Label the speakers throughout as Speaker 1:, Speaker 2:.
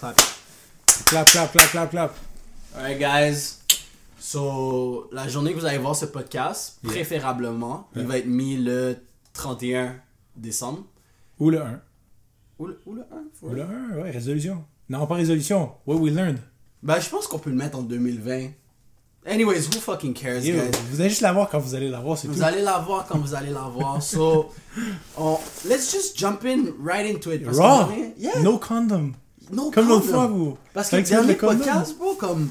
Speaker 1: Clap. Clap, clap, clap, clap, clap.
Speaker 2: Alright, guys. So, la journée que vous allez voir ce podcast, préférablement, il va être mis le 31 décembre.
Speaker 1: Ou le 1.
Speaker 2: Ou le 1?
Speaker 1: Ou le 1, ouais, résolution. Non, pas résolution. What we learned.
Speaker 2: Ben, je pense qu'on peut le mettre en 2020. Anyways, who fucking cares,
Speaker 1: Yo,
Speaker 2: guys?
Speaker 1: vous allez juste la voir quand vous allez la voir, c'est tout.
Speaker 2: Vous allez la voir quand vous allez la voir. So, let's just jump in right into it. Parce
Speaker 1: Raw!
Speaker 2: que, yeah,
Speaker 1: No condom.
Speaker 2: no
Speaker 1: Comme l'autre
Speaker 2: condom.
Speaker 1: fois, vous.
Speaker 2: Parce que le dernier podcast, bro, comme...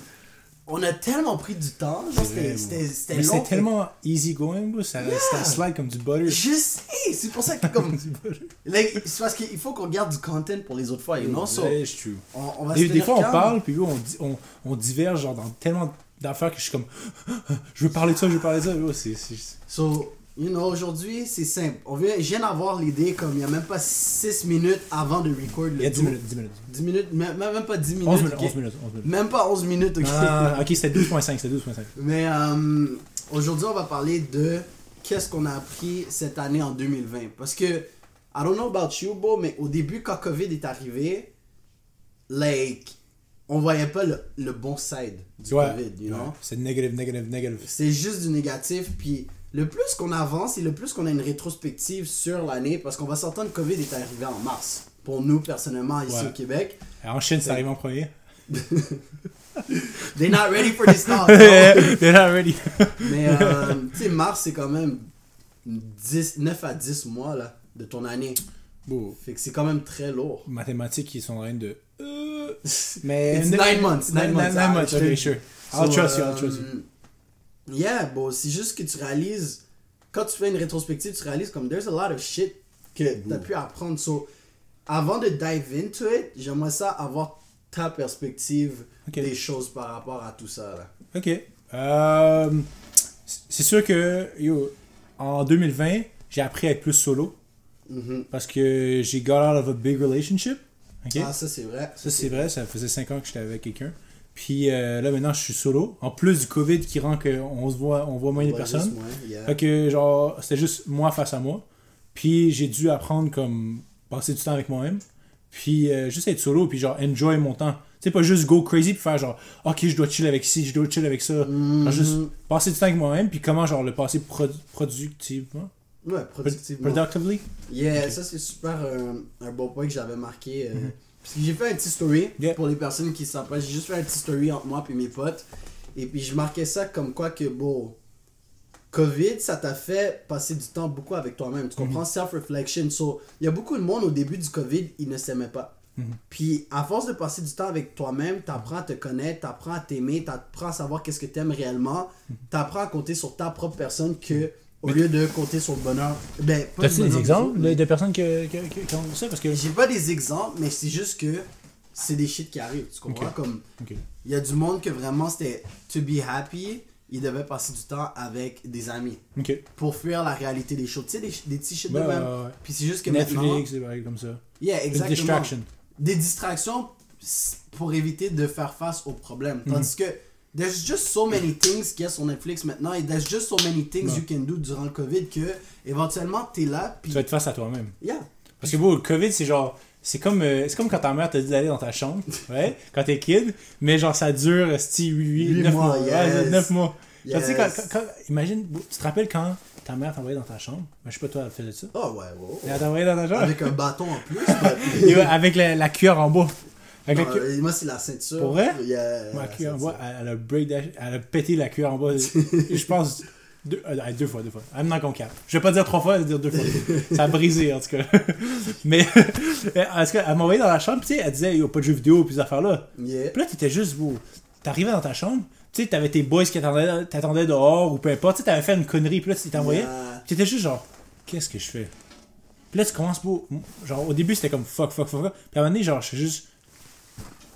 Speaker 2: On a tellement pris du temps. Genre, c'était
Speaker 1: Mais
Speaker 2: long.
Speaker 1: c'est tellement easy going, bro. Ça slide comme du butter.
Speaker 2: Je sais, c'est pour ça que comme... like, c'est parce qu'il faut qu'on garde du content pour les autres fois, you know? So,
Speaker 1: Ouais, je
Speaker 2: on va se
Speaker 1: Des
Speaker 2: tenir
Speaker 1: fois, on
Speaker 2: calme.
Speaker 1: parle, puis on diverge genre, dans tellement d'affaires que je suis comme... Je veux parler de ça, je veux parler de ça. Bro, c'est...
Speaker 2: So, you know, aujourd'hui, c'est simple. Je viens d'avoir l'idée comme il n'y a même pas 6 minutes avant de record le
Speaker 1: Il y a 10
Speaker 2: tout.
Speaker 1: minutes, 10 minutes.
Speaker 2: 10 minutes, même pas 10 minutes.
Speaker 1: 11 minutes,
Speaker 2: ok?
Speaker 1: 11 minutes, 11 minutes.
Speaker 2: Même pas 11 minutes, ok?
Speaker 1: Ah, ok, c'était 12.5, c'était 12.5.
Speaker 2: Mais aujourd'hui, on va parler de qu'est-ce qu'on a appris cette année en 2020. Parce que, I don't know about you, bro, mais au début, quand COVID est arrivé, like, on voyait pas le bon side du COVID, you know?
Speaker 1: C'est négatif, négatif, négatif.
Speaker 2: C'est juste du négatif, puis le plus qu'on avance et le plus qu'on a une rétrospective sur l'année, parce qu'on va s'entendre que COVID est arrivé en mars, pour nous personnellement ici au Québec.
Speaker 1: En Chine, c'est arrivé en premier.
Speaker 2: They're not ready for this talk.
Speaker 1: They're not ready.
Speaker 2: Mais, tu sais, mars, c'est quand même 9 à 10 mois là, de ton année.
Speaker 1: Bon,
Speaker 2: Fait que c'est quand même très lourd.
Speaker 1: mathématiques, ils sont en train de... Mais...
Speaker 2: It's 9 months. 9 months.
Speaker 1: 9 months, ok, sure. I'll trust you, I'll trust you.
Speaker 2: Yeah, bon, c'est juste que tu réalises, quand tu fais une rétrospective, tu réalises comme there's a lot of shit que t'as pu apprendre. So, avant de dive into it, j'aimerais ça avoir ta perspective des choses par rapport à tout ça. Là.
Speaker 1: Ok. C'est sûr que, yo, en 2020, j'ai appris à être plus solo. Parce que j'ai got out of a big relationship. Okay?
Speaker 2: Ah, ça c'est vrai.
Speaker 1: Ça c'est vrai, ça faisait 5 ans que j'étais avec quelqu'un. Puis là maintenant je suis solo. En plus du COVID qui rend qu'on se voit, on voit moins de personnes. Fait que genre c'était juste moi face à moi. Puis j'ai dû apprendre comme passer du temps avec moi-même. Puis juste être solo puis genre enjoy mon temps. Tu sais pas juste go crazy puis faire genre ok je dois chill avec ci, je dois chill avec ça. Genre juste passer du temps avec moi-même puis comment genre le passer productivement.
Speaker 2: Ouais, productivement.
Speaker 1: Productively.
Speaker 2: Yeah, ça c'est super un bon point que j'avais marqué. Parce que j'ai fait un petit story, pour les personnes qui ne savent pas, j'ai juste fait un petit story entre moi et mes potes. Et puis je marquais ça comme quoi que, bon, COVID, ça t'a fait passer du temps beaucoup avec toi-même. Tu comprends? Self-reflection. So, il y a beaucoup de monde au début du COVID, ils ne s'aimaient pas. Puis à force de passer du temps avec toi-même, t'apprends à te connaître, t'apprends à t'aimer, t'apprends à savoir qu'est-ce que t'aimes réellement, t'apprends à compter sur ta propre personne au lieu de compter sur le bonheur. Ben,
Speaker 1: t'as-tu des exemples de personnes qui ont ça? Parce que...
Speaker 2: J'ai pas des exemples, mais c'est juste que c'est des shit qui arrivent. Tu comprends? Comme il y a du monde que vraiment c'était to be happy, il devait passer du temps avec des amis. Pour fuir la réalité des choses. Tu sais, des petits shit de même. Puis c'est juste que
Speaker 1: Netflix, c'est pareil comme ça.
Speaker 2: Yeah, exactement.
Speaker 1: Des distractions.
Speaker 2: Des distractions pour éviter de faire face aux problèmes. Tandis que there's just so many things qu'il y a sur Netflix maintenant et there's just so many things you can do durant le COVID que éventuellement t'es là puis
Speaker 1: tu vas être face à toi-même.
Speaker 2: Yeah.
Speaker 1: Parce que bon, le COVID c'est genre c'est comme quand ta mère t'a dit d'aller dans ta chambre, ouais, quand t'es kid, mais genre ça dure 9 mois.
Speaker 2: Yes.
Speaker 1: 9 mois.
Speaker 2: Yes.
Speaker 1: Tu sais quand imagine, tu te rappelles quand ta mère t'envoyait dans ta chambre? Ben, je sais pas toi elle faisait ça.
Speaker 2: Oh ouais.
Speaker 1: Elle t'envoyait dans ta chambre
Speaker 2: Avec un bâton en plus.
Speaker 1: avec la cuillère en bois.
Speaker 2: Moi c'est la ceinture.
Speaker 1: Pour vrai?
Speaker 2: Ma
Speaker 1: cuillère en bois, elle a pété la cuillère en bois. Je pense 2 fois. I'm not gonna cap. Je vais pas dire 3 fois, je vais dire 2 fois. Ça a brisé en tout cas. Mais en tout cas, elle m'a envoyé dans la chambre, tu sais, elle disait, il y a pas de jeux vidéo puis ces affaires-là.
Speaker 2: Yeah.
Speaker 1: Puis là, t'étais juste beau. T'arrivais dans ta chambre, tu sais, t'avais tes boys qui t'attendaient dehors ou peu importe, tu sais, t'avais fait une connerie, puis là, tu t'envoyais. Tu étais juste genre, qu'est-ce que je fais? Puis là, tu commences beau. Genre, au début, c'était comme fuck. Puis à un moment donné, genre, je suis juste.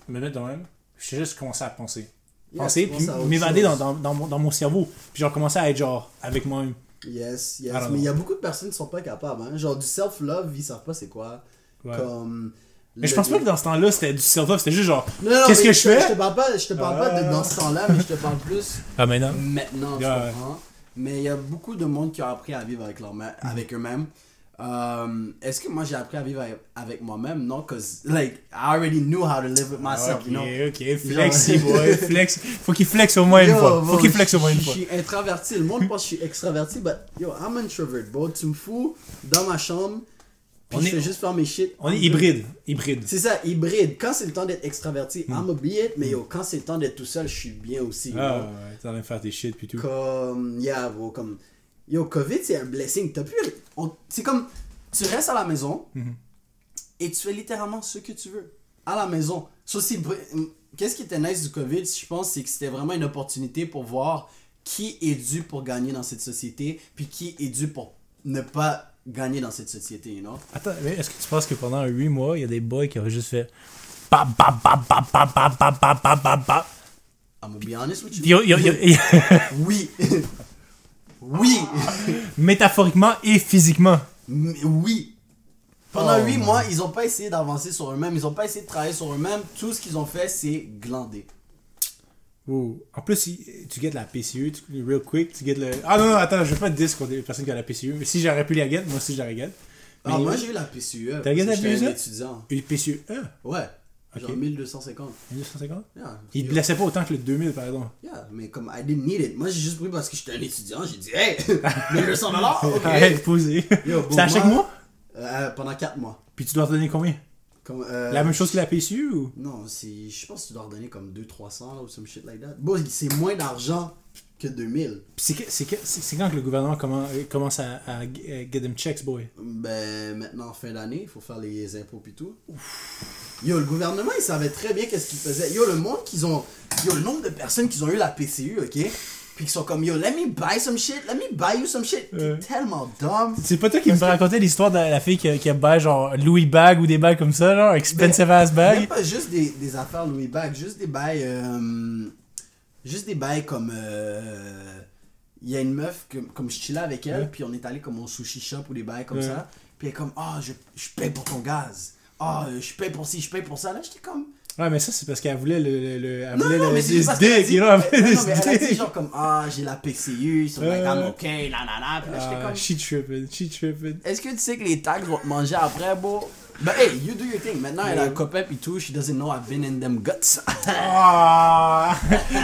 Speaker 1: Me mettre dans même. J'ai juste commencé à penser. Puis m'évader dans mon cerveau. Puis genre, commencer à être genre, avec moi-même.
Speaker 2: Yes. Mais il y a beaucoup de personnes qui sont pas capables, hein. Genre, du self-love, ils savent pas c'est quoi.
Speaker 1: Ouais.
Speaker 2: Comme.
Speaker 1: Mais je pense pas que dans ce temps-là, c'était du self-love, c'était juste genre,
Speaker 2: Non,
Speaker 1: qu'est-ce que je fais?
Speaker 2: Je te parle pas de dans ce temps-là, mais je te parle plus.
Speaker 1: Ah, maintenant?
Speaker 2: Maintenant, tu comprends. Mais il y a beaucoup de monde qui ont appris à vivre avec eux-mêmes. Est-ce que moi j'ai appris à vivre avec moi-même? Non, cause like I already knew how to live with myself,
Speaker 1: Ok,
Speaker 2: you know.
Speaker 1: ok, flexi, boy, flex. Faut qu'il flex au moins une fois. Faut qu'il flex au moins une fois.
Speaker 2: Je suis introverti. Le monde pense que je suis extraverti, but yo, I'm introvert, bro. Tu me fous dans ma chambre, puis je fais juste faire mes shit.
Speaker 1: On est hybride.
Speaker 2: C'est ça, hybride. Quand c'est le temps d'être extraverti, I'm a be it, mais yo, quand c'est le temps d'être tout seul, je suis bien aussi.
Speaker 1: Ah ouais, t'es en train de faire tes shit puis tout.
Speaker 2: Comme, yeah, bro, comme... Yo, COVID, c'est un blessing. C'est comme, tu restes à la maison et tu fais littéralement ce que tu veux. À la maison. Qu'est-ce qui était nice du COVID, je pense, c'est que c'était vraiment une opportunité pour voir qui est dû pour gagner dans cette société, puis qui est dû pour ne pas gagner dans cette société, you know?
Speaker 1: Attends, mais est-ce que tu penses que pendant 8 mois, il y a des boys qui auraient juste fait... Bap, bap, bap, bap, bap, bap, bap, bap, bap, bap, bap.
Speaker 2: I'm gonna be honest with you. Oui. Oui.
Speaker 1: Métaphoriquement et physiquement.
Speaker 2: Oui. Pendant 8 mois, ils ont pas essayé d'avancer sur eux-mêmes, ils ont pas essayé de travailler sur eux-mêmes. Tout ce qu'ils ont fait, c'est glander.
Speaker 1: Oh. En plus, tu get la PCU, real quick, tu get le... Ah non, attends, je veux pas te dire contre les personnes qui ont la PCU, mais si j'aurais pu la get, moi aussi j'aurais get.
Speaker 2: Ah, moi j'ai eu la PCU.
Speaker 1: T'as get la PCU?
Speaker 2: Étudiant.
Speaker 1: Une PCU?
Speaker 2: Ouais. Genre 1250.
Speaker 1: 1250?
Speaker 2: Yeah.
Speaker 1: Il te blessait pas autant que le 2000, par exemple.
Speaker 2: Yeah, mais comme I didn't need it. Moi j'ai juste pris parce que j'étais un étudiant, j'ai dit hey, 1200 $, ok.
Speaker 1: Arrête de poser. C'était à chaque mois?
Speaker 2: Pendant 4 mois.
Speaker 1: Puis tu dois redonner combien?
Speaker 2: Comme,
Speaker 1: la même chose que la PCU ou?
Speaker 2: Non, je pense que tu dois redonner comme 200-300 ou some shit like that. Bon, c'est moins d'argent que 2000.
Speaker 1: C'est quand que le gouvernement commence à get them checks, boy?
Speaker 2: Ben, maintenant, fin d'année, il faut faire les impôts pis tout. Yo, le gouvernement, il savait très bien qu'est-ce qu'il faisait. Yo, le monde qu'ils ont... Yo, le nombre de personnes qui ont eu la PCU, ok? Puis qui sont comme, yo, let me buy some shit, let me buy you some shit. T'es tellement dumb.
Speaker 1: C'est pas toi qui me racontais l'histoire de la fille qui a buy genre Louis bag ou des bags comme ça, genre expensive ass bag?
Speaker 2: Même pas juste des affaires Louis bag, juste des bails... juste des bails comme... Il y a une meuf, comme je chillais avec elle, puis on est allé comme au sushi shop ou des bails comme ça. Puis elle est comme, je paye pour ton gaz. Je paye pour ci, je paye pour ça. Là, j'étais comme...
Speaker 1: Ouais, mais ça, c'est parce qu'elle voulait elle
Speaker 2: non,
Speaker 1: voulait
Speaker 2: non, mais c'est juste parce qu'elle a dit... Non, mais elle a dit genre comme, j'ai la PCU, so like, I'm okay, nanana. Puis là, j'étais comme...
Speaker 1: She tripping.
Speaker 2: Est-ce que tu sais que les taxes vont te manger après, bro? Ben, hey, you do your thing. Maintenant, elle a un copain pis tout, she doesn't know I've been in them guts.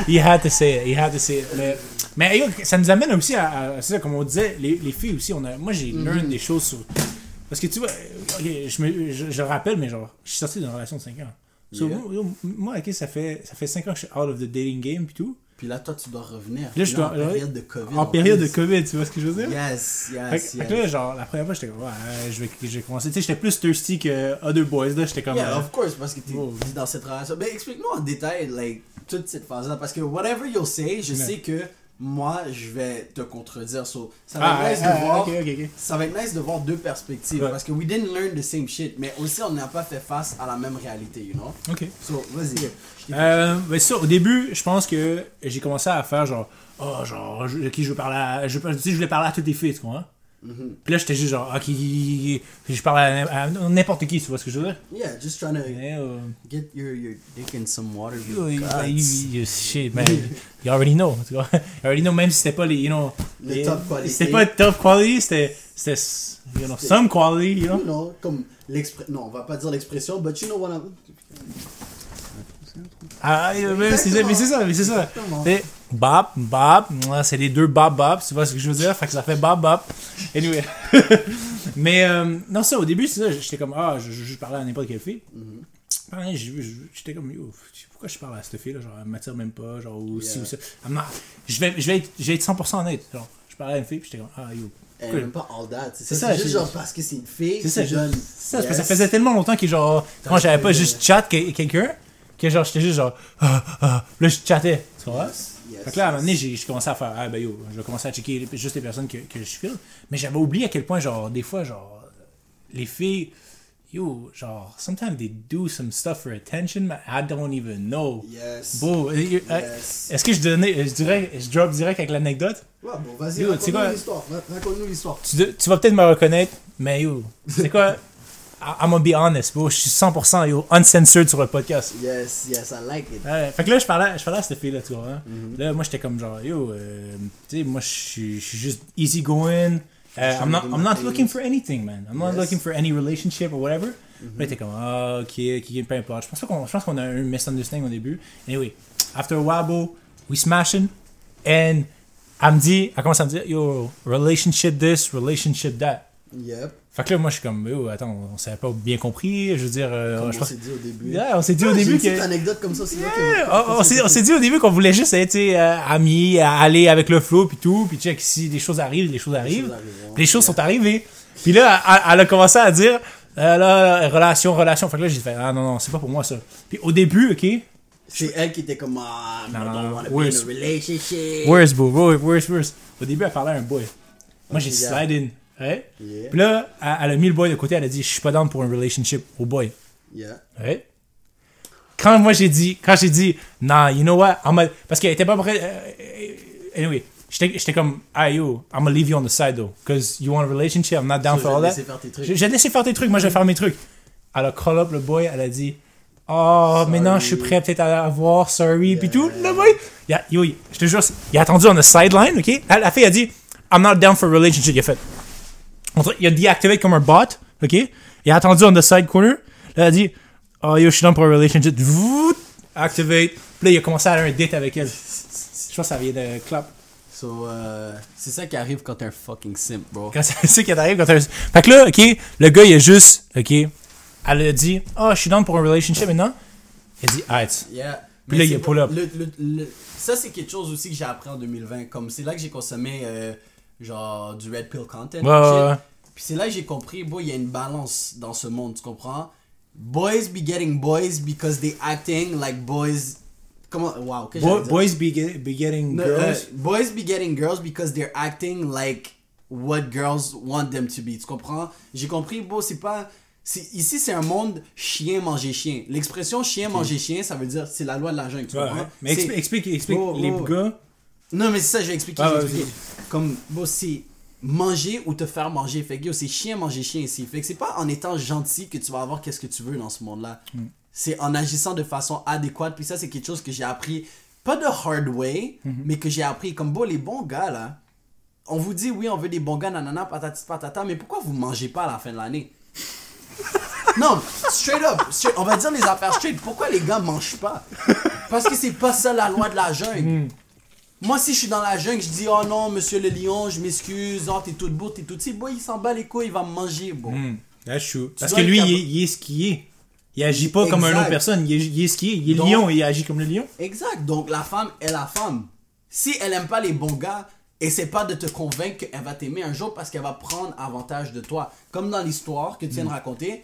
Speaker 1: You had to say it. Mais yo, ça nous amène aussi à c'est ça, comme on disait, les filles aussi, moi j'ai learn des choses sur... Parce que tu vois, okay, je rappelle, mais genre, je suis sorti d'une relation de 5 ans. So, moi, ok, ça fait 5 ans que je suis out of the dating game pis tout.
Speaker 2: Puis là, toi, tu dois revenir.
Speaker 1: Là, je dois,
Speaker 2: en période de COVID.
Speaker 1: En période de COVID, tu vois ce que je veux dire?
Speaker 2: Yes.
Speaker 1: Fait que là, genre, la première fois, j'étais comme, je vais commencer. Tu sais, j'étais plus thirsty que other boys, là. J'étais comme.
Speaker 2: Yeah, of course, parce que t'es dans cette relation. Mais explique-nous en détail, like, toute cette phase-là. Parce que whatever you'll say, je sais que moi, je vais te contredire. So, ça va être nice de voir. Ça va être nice de voir deux perspectives. Parce que we didn't learn the same shit. Mais aussi, on n'a pas fait face à la même réalité, you know?
Speaker 1: Ok.
Speaker 2: So, vas-y.
Speaker 1: Mais ça, au début, je pense que j'ai commencé à faire genre, je voulais parler à toutes les filles, tu comprends? Puis là, j'étais juste genre, ok, je parlais à n'importe qui, tu vois ce que je veux dire?
Speaker 2: Yeah, just trying to get your dick in some water.
Speaker 1: Shit, man. You already know. Tu vois? You already know, même si c'était pas les,
Speaker 2: les top quality.
Speaker 1: C'était pas top quality, c'était some quality, you know?
Speaker 2: Comme non, on va pas dire l'expression, but you know what I'm...
Speaker 1: c'est ça. Et bop, c'est les deux bop, tu vois ce que je veux dire? Fait que ça fait bop. Anyway. Mais, non, ça, au début, c'est ça, j'étais comme, je parlais à n'importe quelle fille. J'étais comme, pourquoi je parle à cette fille-là? Genre, elle m'attire même pas, genre, ou ci ou ça. Je vais être 100% honnête. Genre, je parlais à une fille, puis j'étais comme,
Speaker 2: Elle même pas all that, c'est ça. C'est juste genre parce que c'est une fille,
Speaker 1: c'est jeune. C'est ça, parce que ça faisait tellement longtemps que genre, moi j'avais pas juste chat quelqu'un, que genre j'étais juste genre, là je chattais, tu vois? Fait que là, à un moment donné, j'ai commencé à faire, je vais commencer à checker juste les personnes que je file. Mais j'avais oublié à quel point, genre, des fois, genre, les filles, genre, sometimes they do some stuff for attention, but I don't even know.
Speaker 2: Yes.
Speaker 1: Bon, est-ce que je drop direct avec l'anecdote?
Speaker 2: Ouais, bon, vas-y, raconte-nous l'histoire.
Speaker 1: Tu vas peut-être me reconnaître, mais c'est quoi? I'm gonna be honest, bro. Je suis 100% uncensored sur le podcast.
Speaker 2: Yes, I like it.
Speaker 1: Fait que là, je parlais à cette fille-là, tu vois. Là, moi, j'étais comme genre, tu sais, moi, je suis juste easy going. I'm not looking for anything, man. I'm not looking for any relationship or whatever. Là, t'es comme, ok, peu importe. Je pense qu'on a un misunderstanding au début. Anyway, after a while, bro, we smashing. And elle commence à me dire, yo, relationship this, relationship that.
Speaker 2: Yep.
Speaker 1: Fait que là, moi, je suis comme, oh, attends, on s'avait pas bien compris. Je veux dire.
Speaker 2: On s'est dit au début.
Speaker 1: Yeah, on s'est dit au début
Speaker 2: que. J'ai une petite anecdote comme ça, c'est
Speaker 1: on s'est dit au début qu'on voulait juste être amis, aller avec le flow, puis tout. Puis check, si des choses arrivent, les choses arrivent. Les choses sont arrivées. Puis là, elle a commencé à dire, là, relation. Fait que là, j'ai fait, ah non, c'est pas pour moi ça. Puis au début, ok.
Speaker 2: C'est elle qui était comme, I don't want to be in a relationship.
Speaker 1: Worse, bro, worse. Au début, elle parlait à un boy. Moi, j'ai slide in. Ouais. Yeah. Puis là, elle a mis le boy de côté, elle a dit, je suis pas down pour un relationship au boy.
Speaker 2: Yeah.
Speaker 1: Ouais. Quand j'ai dit, nah, you know what, parce qu'elle était pas prête. Anyway, j'étais comme, yo, I'm gonna leave you on the side though, because you want a relationship, I'm not down for all that. J'ai laissé faire tes trucs, moi je vais faire mes trucs. Elle a call up le boy, elle a dit, maintenant je suis prêt peut-être à avoir, sorry, puis tout. Le boy, yo, je te jure, il a attendu on the sideline, ok? La fille a dit, I'm not down for a relationship, il a fait. Il a deactivé comme un bot, ok? Il a attendu on the side corner. Là, il a dit, yo, je suis dans pour un relationship. Activate. Puis là, il a commencé à avoir un date avec elle. Je pense que ça vient de clap.
Speaker 2: So, c'est ça qui arrive quand t'es un fucking simp, bro.
Speaker 1: C'est ça qui arrive quand t'es un... Fait que là, ok, le gars, il a juste, ok, elle a dit, je suis dans pour un relationship maintenant. Il a dit, alright.
Speaker 2: Yeah.
Speaker 1: Puis là, il a pull up.
Speaker 2: Ça, c'est quelque chose aussi que j'ai appris en 2020. Comme c'est là que j'ai consommé... genre du red pill content.
Speaker 1: Ouais.
Speaker 2: Puis c'est là que j'ai compris, il y a une balance dans ce monde, tu comprends? Boys be getting boys because they acting like boys. Comment? Wow.
Speaker 1: Boys be getting girls.
Speaker 2: Boys be getting girls because they're acting like what girls want them to be. Tu comprends? J'ai compris, c'est pas. Ici, c'est un monde chien manger chien. L'expression chien manger chien, ça veut dire c'est la loi de la jungle. Tu comprends?
Speaker 1: Mais explique les gars.
Speaker 2: Non, mais c'est ça, je vais expliquer. Comme, c'est manger ou te faire manger. Fait que c'est chien manger chien ici. Fait que c'est pas en étant gentil que tu vas avoir qu'est-ce que tu veux dans ce monde-là. C'est en agissant de façon adéquate. Puis ça, c'est quelque chose que j'ai appris, pas de hard way, mais que j'ai appris. Comme, les bons gars, là, on vous dit, oui, on veut des bons gars, nanana, patati patata, mais pourquoi vous mangez pas à la fin de l'année? Non, straight up, on va dire les affaires straight. Pourquoi les gars mangent pas? Parce que c'est pas ça la loi de la jungle. Moi, si je suis dans la jungle, je dis, oh non, monsieur le lion, je m'excuse, t'es toute beau, t'es toute si, il s'en bat les couilles, il va me manger,
Speaker 1: That's true. Parce que lui, il est ce qu'il est. Il agit pas comme une autre personne, il est ce qu'il est. Il est lion et il agit comme le lion.
Speaker 2: Exact. Donc, la femme est la femme. Si elle aime pas les bons gars, essaie pas de te convaincre qu'elle va t'aimer un jour parce qu'elle va prendre avantage de toi. Comme dans l'histoire que tu viens de raconter.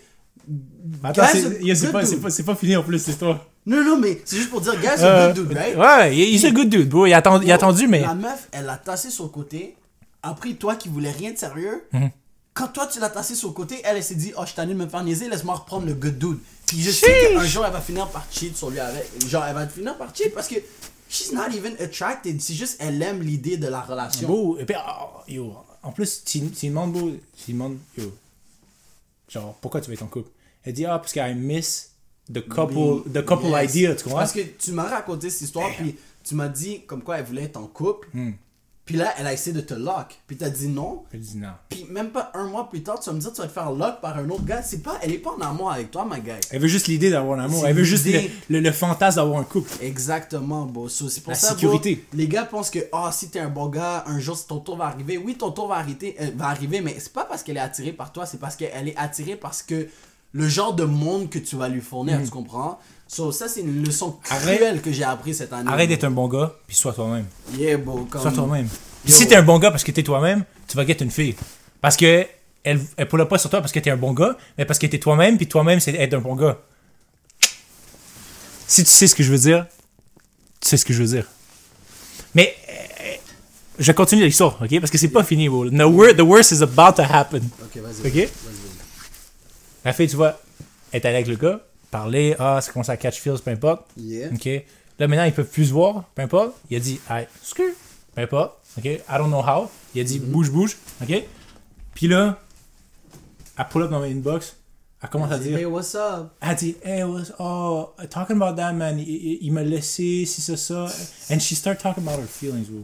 Speaker 1: Attends, c'est pas fini en plus l'histoire.
Speaker 2: Non, mais c'est juste pour dire, guy's a good dude, right?
Speaker 1: Ouais, he's a good dude, bro. Il a attendu, mais...
Speaker 2: La meuf, elle l'a tassé sur le côté. Après, toi qui voulais rien de sérieux, quand toi tu l'as tassé sur le côté, elle s'est dit, je t'en ai de me faire niaiser, laisse-moi reprendre le good dude. Puis je sais qu'un jour, elle va finir par cheat sur lui avec. Genre, elle va finir par cheat parce que she's not even attracted. C'est juste, elle aime l'idée de la relation.
Speaker 1: Bro, et puis, en plus, tu demandes, genre, pourquoi tu veux être en couple? Elle dit, parce qu'elle miss the couple idea, tu comprends?
Speaker 2: Parce que tu m'as raconté cette histoire, puis tu m'as dit comme quoi elle voulait être en couple. Puis là, elle a essayé de te lock. Puis t'as dit non.
Speaker 1: Elle dit non.
Speaker 2: Puis même pas un mois plus tard, tu vas me dire tu vas te faire lock par un autre gars. Elle est pas en amour avec toi, ma gars.
Speaker 1: Elle veut juste l'idée d'avoir un amour. Elle veut juste le fantasme d'avoir un couple.
Speaker 2: Exactement, beau. C'est pour
Speaker 1: la
Speaker 2: ça,
Speaker 1: sécurité.
Speaker 2: Les gars pensent que si t'es un bon gars, un jour ton tour va arriver. Oui, ton tour va arriver, mais c'est pas parce qu'elle est attirée par toi, c'est parce qu'elle est attirée parce que le genre de monde que tu vas lui fournir, tu comprends? Ça, c'est une leçon cruelle que j'ai appris cette année.
Speaker 1: Arrête d'être un bon gars, puis sois toi-même.
Speaker 2: Yeah, bro.
Speaker 1: Sois toi-même. Puis si t'es un bon gars parce que t'es toi-même, tu vas get une fille. Parce que elle pull pas sur toi parce que t'es un bon gars, mais parce que t'es toi-même, puis toi-même, c'est être un bon gars. Si tu sais ce que je veux dire, tu sais ce que je veux dire. Mais je continue l'histoire, ok? Parce que c'est pas fini, bro. The worst is about to happen.
Speaker 2: Ok, vas-y.
Speaker 1: Ok?
Speaker 2: Vas-y.
Speaker 1: La fille, tu vois, est allée avec le gars, parler, ça commence à catch feels, peu importe.
Speaker 2: Yeah.
Speaker 1: Ok. Là, maintenant, ils peuvent plus se voir, peu importe. Il a dit, hey, screw, peu importe. Ok. I don't know how. Il a dit, bouge. Ok. Puis là, elle pull up dans ma inbox. Elle commence à dire,
Speaker 2: hey, what's up?
Speaker 1: Elle dit, hey, talking about that, man. Il m'a laissé, si c'est ça. And she start talking about her feelings, bro.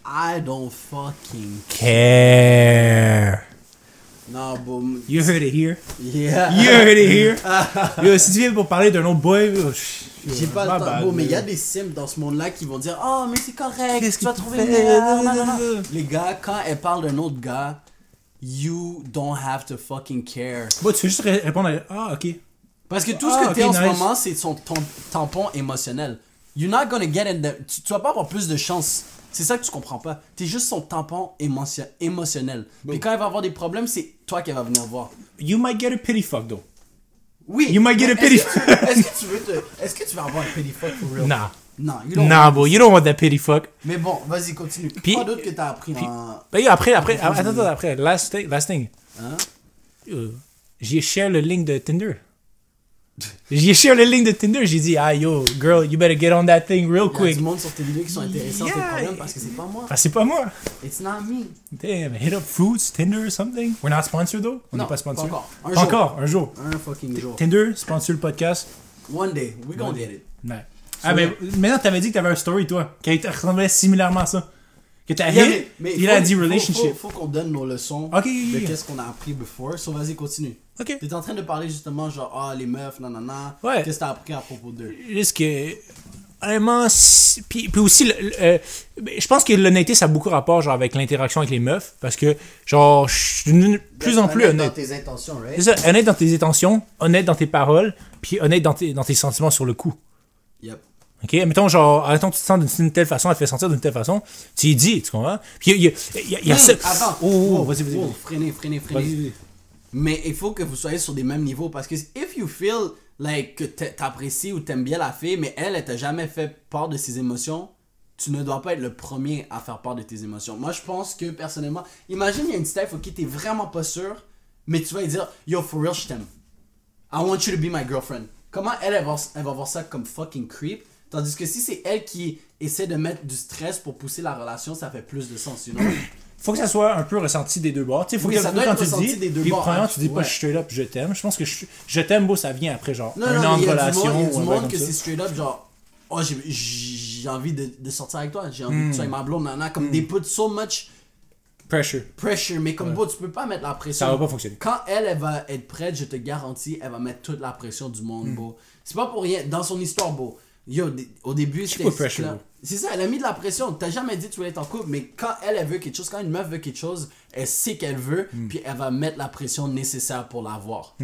Speaker 2: I don't fucking
Speaker 1: care.
Speaker 2: Non, bon.
Speaker 1: You heard it here.
Speaker 2: Yeah.
Speaker 1: You heard it here. Yo, si tu viens pour parler d'un autre boy,
Speaker 2: j'ai pas le temps. Bon, mais il y a des sims dans ce monde-là qui vont dire oh, mais c'est correct.
Speaker 1: Qu'est-ce
Speaker 2: tu vas trouver non. Les gars, quand elle parle d'un autre gars, you don't have to fucking care.
Speaker 1: Bon, tu veux juste répondre à ah, ok.
Speaker 2: Parce que tout ce que t'es en ce moment, c'est ton tampon émotionnel. You're not gonna get in the... Tu vas pas avoir plus de chance. C'est ça que tu comprends pas. T'es juste son tampon émotionnel. Puis quand elle va avoir des problèmes, c'est toi qui va venir voir.
Speaker 1: You might get a pity fuck, though.
Speaker 2: Oui.
Speaker 1: You might get a pity fuck.
Speaker 2: Est-ce que tu vas avoir un pity fuck for real?
Speaker 1: Nah.
Speaker 2: Non,
Speaker 1: bro, you don't want that pity fuck.
Speaker 2: Mais bon, vas-y, continue.
Speaker 1: Puis,
Speaker 2: quoi d'autre que t'as appris en...
Speaker 1: Ben, après, attends, last thing.
Speaker 2: Hein?
Speaker 1: J'ai share le link de Tinder. J'ai dit, ah yo, girl, you better get on that thing real quick.
Speaker 2: Il y a du monde sur tes vidéos qui sont intéressants tes problèmes parce que c'est pas moi.
Speaker 1: C'est pas moi.
Speaker 2: It's not me.
Speaker 1: Damn, hit up Fruits, Tinder or something. We're not sponsored though. On n'est pas sponsored.
Speaker 2: Encore.
Speaker 1: Un jour.
Speaker 2: Un fucking jour.
Speaker 1: Tinder, sponsor le podcast.
Speaker 2: One day, we gonna get it.
Speaker 1: Ouais. Ah, mais maintenant, t'avais dit que t'avais un story, toi, qui ressemblait similairement à ça. Que t'as hit, puis il a dit relationship.
Speaker 2: Faut qu'on donne nos leçons de qu'est-ce qu'on a appris before. So, vas-y, continue.
Speaker 1: Ok.
Speaker 2: T'es en train de parler justement, genre, les meufs, nanana.
Speaker 1: Ouais.
Speaker 2: Qu'est-ce que t'as appris à propos d'eux?
Speaker 1: Juste que, honnêtement, puis aussi, je pense que l'honnêteté, ça a beaucoup rapport, genre, avec l'interaction avec les meufs. Parce que, genre, je suis de plus en plus honnête.
Speaker 2: Dans tes intentions, right?
Speaker 1: C'est ça, honnête dans tes intentions, honnête dans tes paroles, puis honnête dans tes sentiments sur le coup.
Speaker 2: Yep.
Speaker 1: Ok, mettons, genre, tu te sens d'une telle façon, elle te fait sentir d'une telle façon, tu y dis, tu comprends? Puis il y a ça.
Speaker 2: Attends,
Speaker 1: vas-y.
Speaker 2: Freinez.
Speaker 1: Vas-y.
Speaker 2: Mais il faut que vous soyez sur des mêmes niveaux parce que if you feel like que t'apprécies ou t'aimes bien la fille, mais elle t'a jamais fait part de ses émotions, tu ne dois pas être le premier à faire part de tes émotions. Moi, je pense que personnellement, imagine, il y a une Steph qui t'es vraiment pas sûr, mais tu vas lui dire, yo, for real, je t'aime. I want you to be my girlfriend. Comment elle va voir ça comme fucking creep? Tandis que si c'est elle qui essaie de mettre du stress pour pousser la relation, ça fait plus de sens, you know?
Speaker 1: Faut que ça soit un peu ressenti des deux bords. Tu sais, faut que
Speaker 2: ça doit
Speaker 1: quand
Speaker 2: être
Speaker 1: tu
Speaker 2: ressenti
Speaker 1: dis,
Speaker 2: des deux
Speaker 1: puis
Speaker 2: bords.
Speaker 1: premièrement, tu dis pas straight up je t'aime. Je pense que je t'aime, beau, ça vient après genre
Speaker 2: non,
Speaker 1: un an de relation.
Speaker 2: Il y a du monde que
Speaker 1: ça.
Speaker 2: c'est straight up genre, oh j'ai envie de sortir avec toi, j'ai envie que tu sois ma blonde, nana, comme they put so much pressure, mais comme tu peux pas mettre la pression.
Speaker 1: Ça va pas fonctionner.
Speaker 2: Quand elle va être prête, je te garantis, elle va mettre toute la pression du monde, beau. C'est pas pour rien, dans son histoire, beau. Yo, au début, c'était... C'est ça, elle a mis de la pression. T'as jamais dit que tu voulais être en couple, mais quand elle veut quelque chose, quand une meuf veut quelque chose, elle sait qu'elle veut, puis elle va mettre la pression nécessaire pour l'avoir.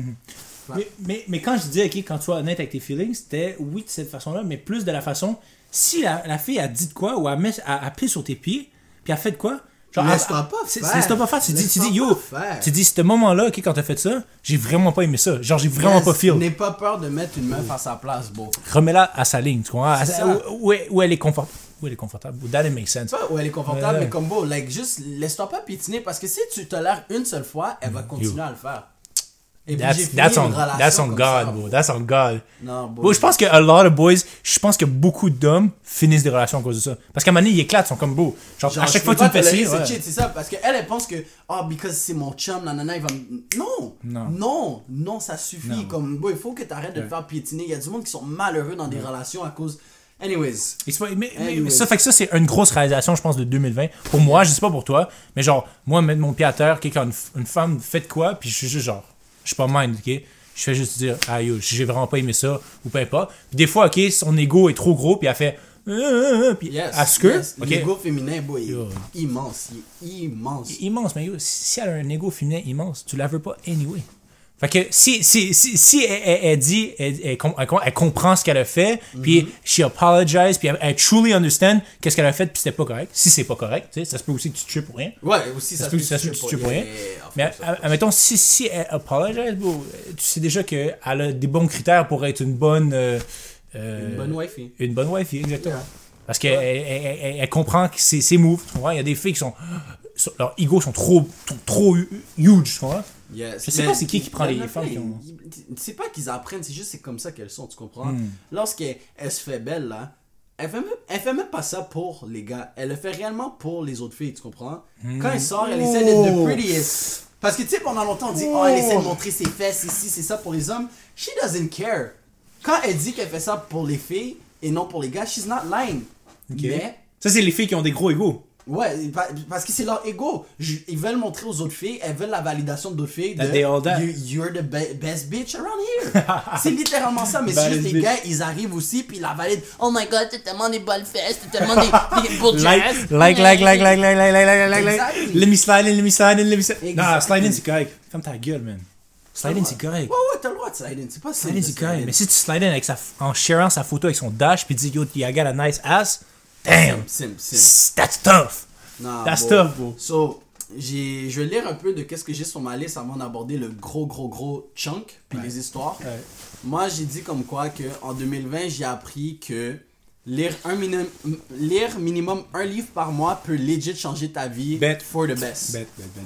Speaker 1: Ouais. Mais quand je disais, ok, quand tu sois honnête avec tes feelings, c'était oui de cette façon-là, mais plus de la façon, si la fille a dit de quoi, ou elle pisse sur tes pieds, puis elle fait de quoi, genre,
Speaker 2: laisse-toi pas faire.
Speaker 1: Laisse-toi pas faire. Tu dis, yo, tu dis, ce moment-là, ok, quand t'as fait ça, j'ai vraiment pas aimé ça. Genre, j'ai vraiment pas feel.
Speaker 2: N'aie pas peur de mettre une meuf à sa place, beau.
Speaker 1: Remets-la à sa ligne, tu comprends? Où elle est confortable. Où elle est confortable. That it makes sense.
Speaker 2: Pas où elle est confortable, mais comme beau, like, juste laisse-toi pas piétiner, parce que si tu tolères une seule fois, elle va continuer à le faire. Et puis
Speaker 1: that's on God, bro. That's on God.
Speaker 2: Non,
Speaker 1: bro, je pense que a lot of boys, je pense que beaucoup d'hommes finissent des relations à cause de ça. Parce qu'à un moment donné, ils éclatent, ils sont comme beau. Genre à chaque fois que tu me fais ça.
Speaker 2: C'est ça, parce qu'elle pense que, because c'est mon chum, nanana, il va me. Non, ça suffit. Non. Comme, bon, il faut que tu arrêtes de te faire piétiner. Il y a du monde qui sont malheureux dans des relations à cause. Anyways.
Speaker 1: Mais ça fait que ça, c'est une grosse réalisation, je pense, de 2020. Pour moi, je sais pas pour toi, mais genre, moi, mettre mon pied à terre, quand une femme fait de quoi, puis je suis juste genre. Je suis pas mind, ok? Je fais juste dire, ah yo, j'ai vraiment pas aimé ça, ou peu importe. Puis des fois, ok, son ego est trop gros, puis elle fait, puis à ce que.
Speaker 2: L'ego féminin, boy, il est immense. Il est immense.
Speaker 1: Immense, mais yo, si elle a un ego féminin immense, tu la veux pas anyway. Fait que si elle dit, elle comprend ce qu'elle a fait, puis she apologize, puis elle truly understand qu'est-ce qu'elle a fait, puis c'était pas correct. Si c'est pas correct, tu sais, ça se peut aussi que tu te tues pour rien.
Speaker 2: Ouais, aussi ça se peut que tu
Speaker 1: te tues pour rien. Mais admettons, si elle apologize, tu sais déjà qu'elle a des bons critères pour être une bonne
Speaker 2: wifey.
Speaker 1: Une bonne wifey, exactement. Yeah. Parce qu'elle comprend que c'est move. Il y a des filles qui sont. Leurs egos sont trop huge, tu comprends?
Speaker 2: Yes.
Speaker 1: Je sais pas c'est qui prend les femmes qui ont...
Speaker 2: C'est pas qu'ils apprennent, c'est juste c'est comme ça qu'elles sont, tu comprends? Lorsqu'elle se fait belle, là, elle fait même pas ça pour les gars. Elle le fait réellement pour les autres filles, tu comprends? Quand elle sort, elle essaie d'être the prettiest. Parce que tu sais, pendant longtemps, on dit, elle essaie de montrer ses fesses, c'est ça pour les hommes. She doesn't care. Quand elle dit qu'elle fait ça pour les filles et non pour les gars, she's not lying.
Speaker 1: Okay.
Speaker 2: Mais...
Speaker 1: Ça, c'est les filles qui ont des gros égos.
Speaker 2: Ouais, parce que c'est leur ego. Ils veulent montrer aux autres filles, elles veulent la validation d'autres filles.
Speaker 1: That they all that.
Speaker 2: You're the best bitch around here. C'est littéralement ça, mais c'est juste les gars, ils arrivent aussi, puis ils la valident. Oh my god, t'as tellement des belles fesses, t'as tellement des beaux jazz.
Speaker 1: Like. Let me slide in. Non, slide in, c'est correct. Ferme ta gueule, man. Slide in, c'est correct.
Speaker 2: Ouais, t'as le droit de slide in. C'est pas
Speaker 1: slide in, c'est correct. Mais si tu slide in en sharant sa photo avec son dash, puis dis, yo, I got a nice ass. Damn! That's tough!
Speaker 2: Nah,
Speaker 1: That's tough, bro.
Speaker 2: So, je vais lire un peu de qu'est-ce que j'ai sur ma liste avant d'aborder le gros chunk, puis les histoires. Ouais. Moi, j'ai dit comme quoi qu'en 2020, j'ai appris que lire minimum un livre par mois peut legit changer ta vie for the best.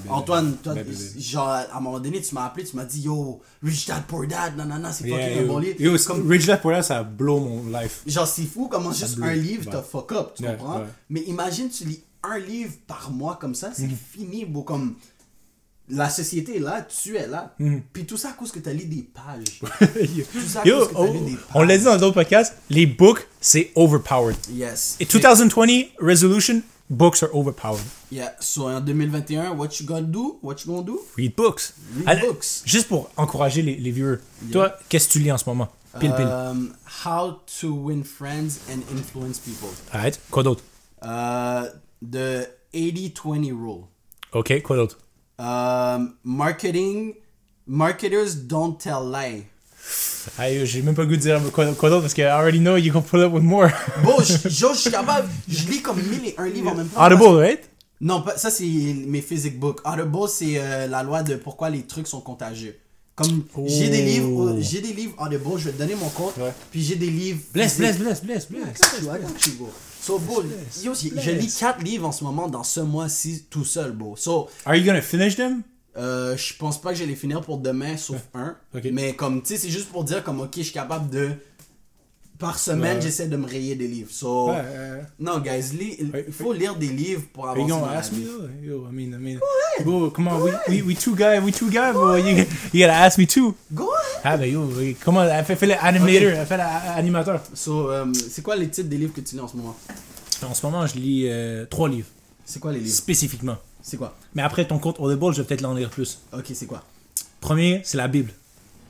Speaker 2: Antoine, toi, genre, à un moment donné, tu m'as appelé, tu m'as dit, yo, Rich Dad Poor Dad, nanana, c'est fucking un bon livre.
Speaker 1: Yo, Rich Dad Poor Dad, ça blow mon life.
Speaker 2: Genre, c'est fou comment juste un livre te fuck up, tu comprends? Ouais. Mais imagine, tu lis un livre par mois comme ça, c'est fini, beau, comme... La société est là, tu es là. Puis tout ça à cause que tu as lu des pages. Tout ça à cause que tu as lu des pages.
Speaker 1: On l'a dit dans d'autres podcasts, les books, c'est overpowered.
Speaker 2: Yes.
Speaker 1: Et 2020 resolution, books are overpowered.
Speaker 2: Yeah. So en 2021, what you gonna do?
Speaker 1: Read books.
Speaker 2: Books.
Speaker 1: Juste pour encourager les viewers. Yeah. Toi, qu'est-ce que tu lis en ce moment? Pile.
Speaker 2: How to win friends and influence people.
Speaker 1: Arrête. Quoi d'autre?
Speaker 2: The 80-20 rule.
Speaker 1: Ok, quoi d'autre?
Speaker 2: Marketers don't tell lie.
Speaker 1: J'ai même pas le goût de dire quoi d'autre parce que I already know you can pull up with more.
Speaker 2: Bon, je suis capable, je lis comme 1001 livres en même temps.
Speaker 1: Audible, right?
Speaker 2: Non, ça c'est mes physic books. Audible, c'est la loi de pourquoi les trucs sont contagieux. Comme j'ai des livres Audible, je vais te donner mon compte. Ouais. Puis j'ai des livres.
Speaker 1: Bless.
Speaker 2: So, bro, je lis 4 livres en ce moment dans ce mois-ci tout seul, bro. So,
Speaker 1: are you gonna finish them?
Speaker 2: Je pense pas que je vais les finir pour demain, sauf un. Okay. Mais comme, tu sais, c'est juste pour dire comme, ok, je suis capable de... Par semaine, j'essaie de me rayer des livres. So, non, guys, il faut lire des livres pour avancer dans la vie.
Speaker 1: Yo, I mean, bro, come on, we two guys, bro. You gotta ask me too.
Speaker 2: Go ahead.
Speaker 1: Ah, ben yo, comment, fais l'animateur, fais l'animateur.
Speaker 2: So, c'est quoi les titres des livres que tu lis en ce moment?
Speaker 1: En ce moment, je lis 3 livres.
Speaker 2: C'est quoi les livres?
Speaker 1: Spécifiquement.
Speaker 2: C'est quoi?
Speaker 1: Mais après ton compte Audible, je vais peut-être l'en lire plus.
Speaker 2: Ok, c'est quoi?
Speaker 1: Premier, c'est la Bible.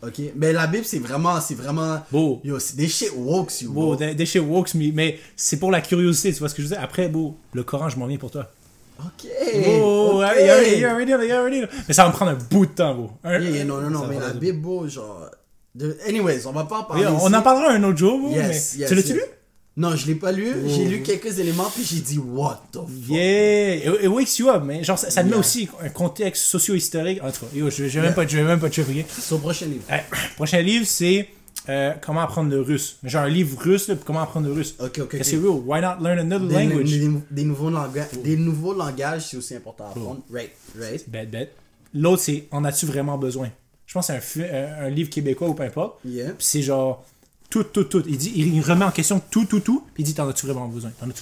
Speaker 2: Ok, mais la Bible, c'est vraiment...
Speaker 1: Beau.
Speaker 2: Yo, c'est des shit wokes, yo.
Speaker 1: Beau, des shit wokes, mais c'est pour la curiosité, tu vois ce que je veux dire? Après, beau, le Coran, je m'en viens pour toi.
Speaker 2: Ok.
Speaker 1: Oh, okay. You already know. Mais ça va me prendre un bout de temps, beau.
Speaker 2: Non, mais la Bible, beau, genre... Anyways, on va pas en parler ici.
Speaker 1: On en parlera un autre jour, beau,
Speaker 2: yes,
Speaker 1: tu l'as-tu lu?
Speaker 2: Non, je l'ai pas lu. J'ai lu quelques éléments, puis j'ai dit, what the fuck?
Speaker 1: Yeah! It wakes you up, mais genre, ça te met aussi un contexte socio-historique. En tout cas, je vais même pas te chevrier.
Speaker 2: Son prochain livre.
Speaker 1: Prochain livre, c'est comment apprendre le russe. Genre un livre russe, là, comment apprendre le russe.
Speaker 2: Ok.
Speaker 1: C'est real. Why not learn another language?
Speaker 2: Des nouveaux langages, c'est aussi important à apprendre. Right.
Speaker 1: Bet. L'autre, c'est en as-tu vraiment besoin? Je pense que c'est un livre québécois ou peu importe.
Speaker 2: Yeah.
Speaker 1: Puis c'est genre... Tout. Il remet en question tout. Puis il dit, t'en as-tu vraiment besoin?
Speaker 2: Non.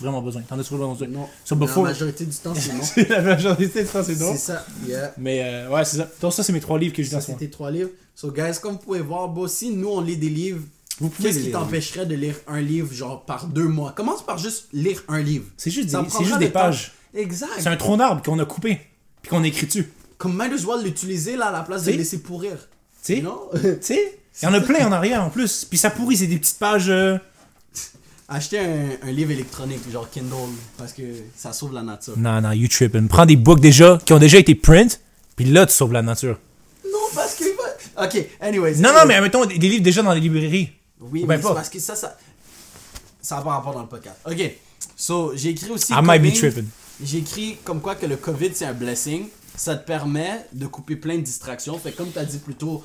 Speaker 1: So before...
Speaker 2: La majorité du temps, c'est non.
Speaker 1: La majorité du temps, c'est non.
Speaker 2: C'est ça, yeah.
Speaker 1: Mais ouais, c'est ça. Donc ça, c'est mes 3 livres que je lis en ce moment.
Speaker 2: C'était 3 livres. So guys, comme vous pouvez voir, bon, si nous, on lit des livres, qu'est-ce qui t'empêcherait de lire un livre, genre, par 2 mois? Commence par juste lire un livre.
Speaker 1: C'est juste des pages.
Speaker 2: Exact.
Speaker 1: C'est un tronc d'arbre qu'on a coupé, puis qu'on a écrit dessus.
Speaker 2: Comme might as well l'utiliser, là, à la place de le laisser pourrir.
Speaker 1: Tu sais? Il y en a plein en arrière en plus. Puis ça pourrit, c'est des petites pages.
Speaker 2: Acheter un livre électronique, genre Kindle, parce que ça sauve la nature.
Speaker 1: Non, you trippin'. Prends des books qui ont déjà été print, puis là, tu sauves la nature.
Speaker 2: Non, parce que... Ok, anyways.
Speaker 1: Non, mais mettons des livres déjà dans les librairies.
Speaker 2: Oui, mais c'est parce que ça n'a pas rapport dans le podcast. Ok, so, j'ai écrit aussi...
Speaker 1: I might be tripping.
Speaker 2: J'ai écrit comme quoi que le COVID, c'est un blessing. Ça te permet de couper plein de distractions. Fait comme tu as dit plus tôt,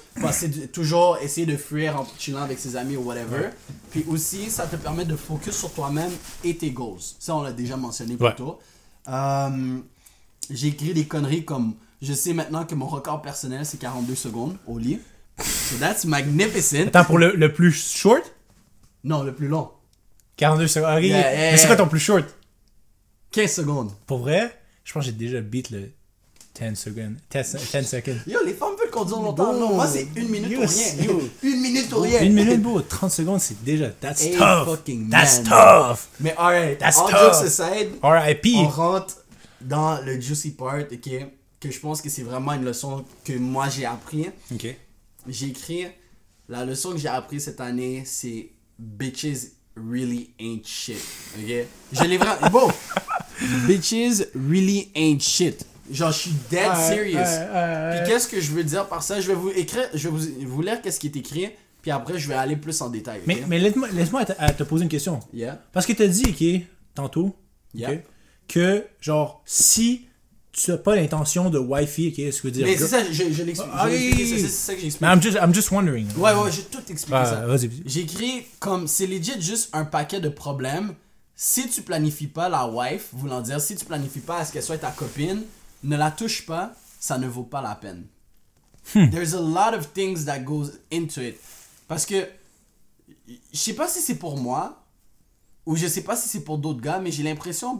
Speaker 2: toujours essayer de fuir en chillant avec ses amis ou whatever. Ouais. Puis aussi, ça te permet de focus sur toi-même et tes goals. Ça, on l'a déjà mentionné plus tôt. J'ai écrit des conneries comme... Je sais maintenant que mon record personnel, c'est 42 secondes au lit. So that's magnificent.
Speaker 1: Attends, pour le plus short?
Speaker 2: Non, le plus long.
Speaker 1: 42 secondes. Mais c'est quoi ton plus short?
Speaker 2: 15 secondes.
Speaker 1: Pour vrai, je pense que j'ai déjà beat le... 10 seconds.
Speaker 2: Yo, les femmes veulent conduire longtemps. Non, moi, c'est 1 minute ou rien. 1 minute ou rien.
Speaker 1: 1 minute, bro. 30 secondes, c'est déjà... That's tough.
Speaker 2: That's tough. Mais
Speaker 1: that's
Speaker 2: all
Speaker 1: tough.
Speaker 2: Jokes aside,
Speaker 1: R.I.P.
Speaker 2: on rentre dans le juicy part, ok, que je pense que c'est vraiment une leçon que moi j'ai appris.
Speaker 1: Ok.
Speaker 2: J'ai écrit, la leçon que j'ai appris cette année, c'est bitches really ain't shit. Ok? Je l'ai vraiment. Bon! Bitches really ain't shit. Genre, je suis dead serious. Puis qu'est-ce que je veux dire par ça? Je vais vous écrire, je vais vous lire qu'est-ce qui est écrit, puis après je vais aller plus en détail. Okay?
Speaker 1: Mais laisse-moi te poser une question.
Speaker 2: Yeah.
Speaker 1: Parce que t'as dit, ok, tantôt,
Speaker 2: Yeah.
Speaker 1: ok, que genre, si tu n'as pas l'intention de Wi-Fi, ok, ce que je veux dire.
Speaker 2: Mais c'est ça, je l'explique. C'est ça que j'explique.
Speaker 1: I'm just wondering.
Speaker 2: Ouais, j'ai tout expliqué ça.
Speaker 1: Vas-y.
Speaker 2: J'ai écrit comme, c'est legit juste un paquet de problèmes. Si tu planifies pas la wife, voulant dire, si tu planifies pas à ce qu'elle soit ta copine, ne la touche pas, ça ne vaut pas la peine. There's a lot of things that goes into it. Parce que, je sais pas si c'est pour moi, ou je sais pas si c'est pour d'autres gars, mais j'ai l'impression,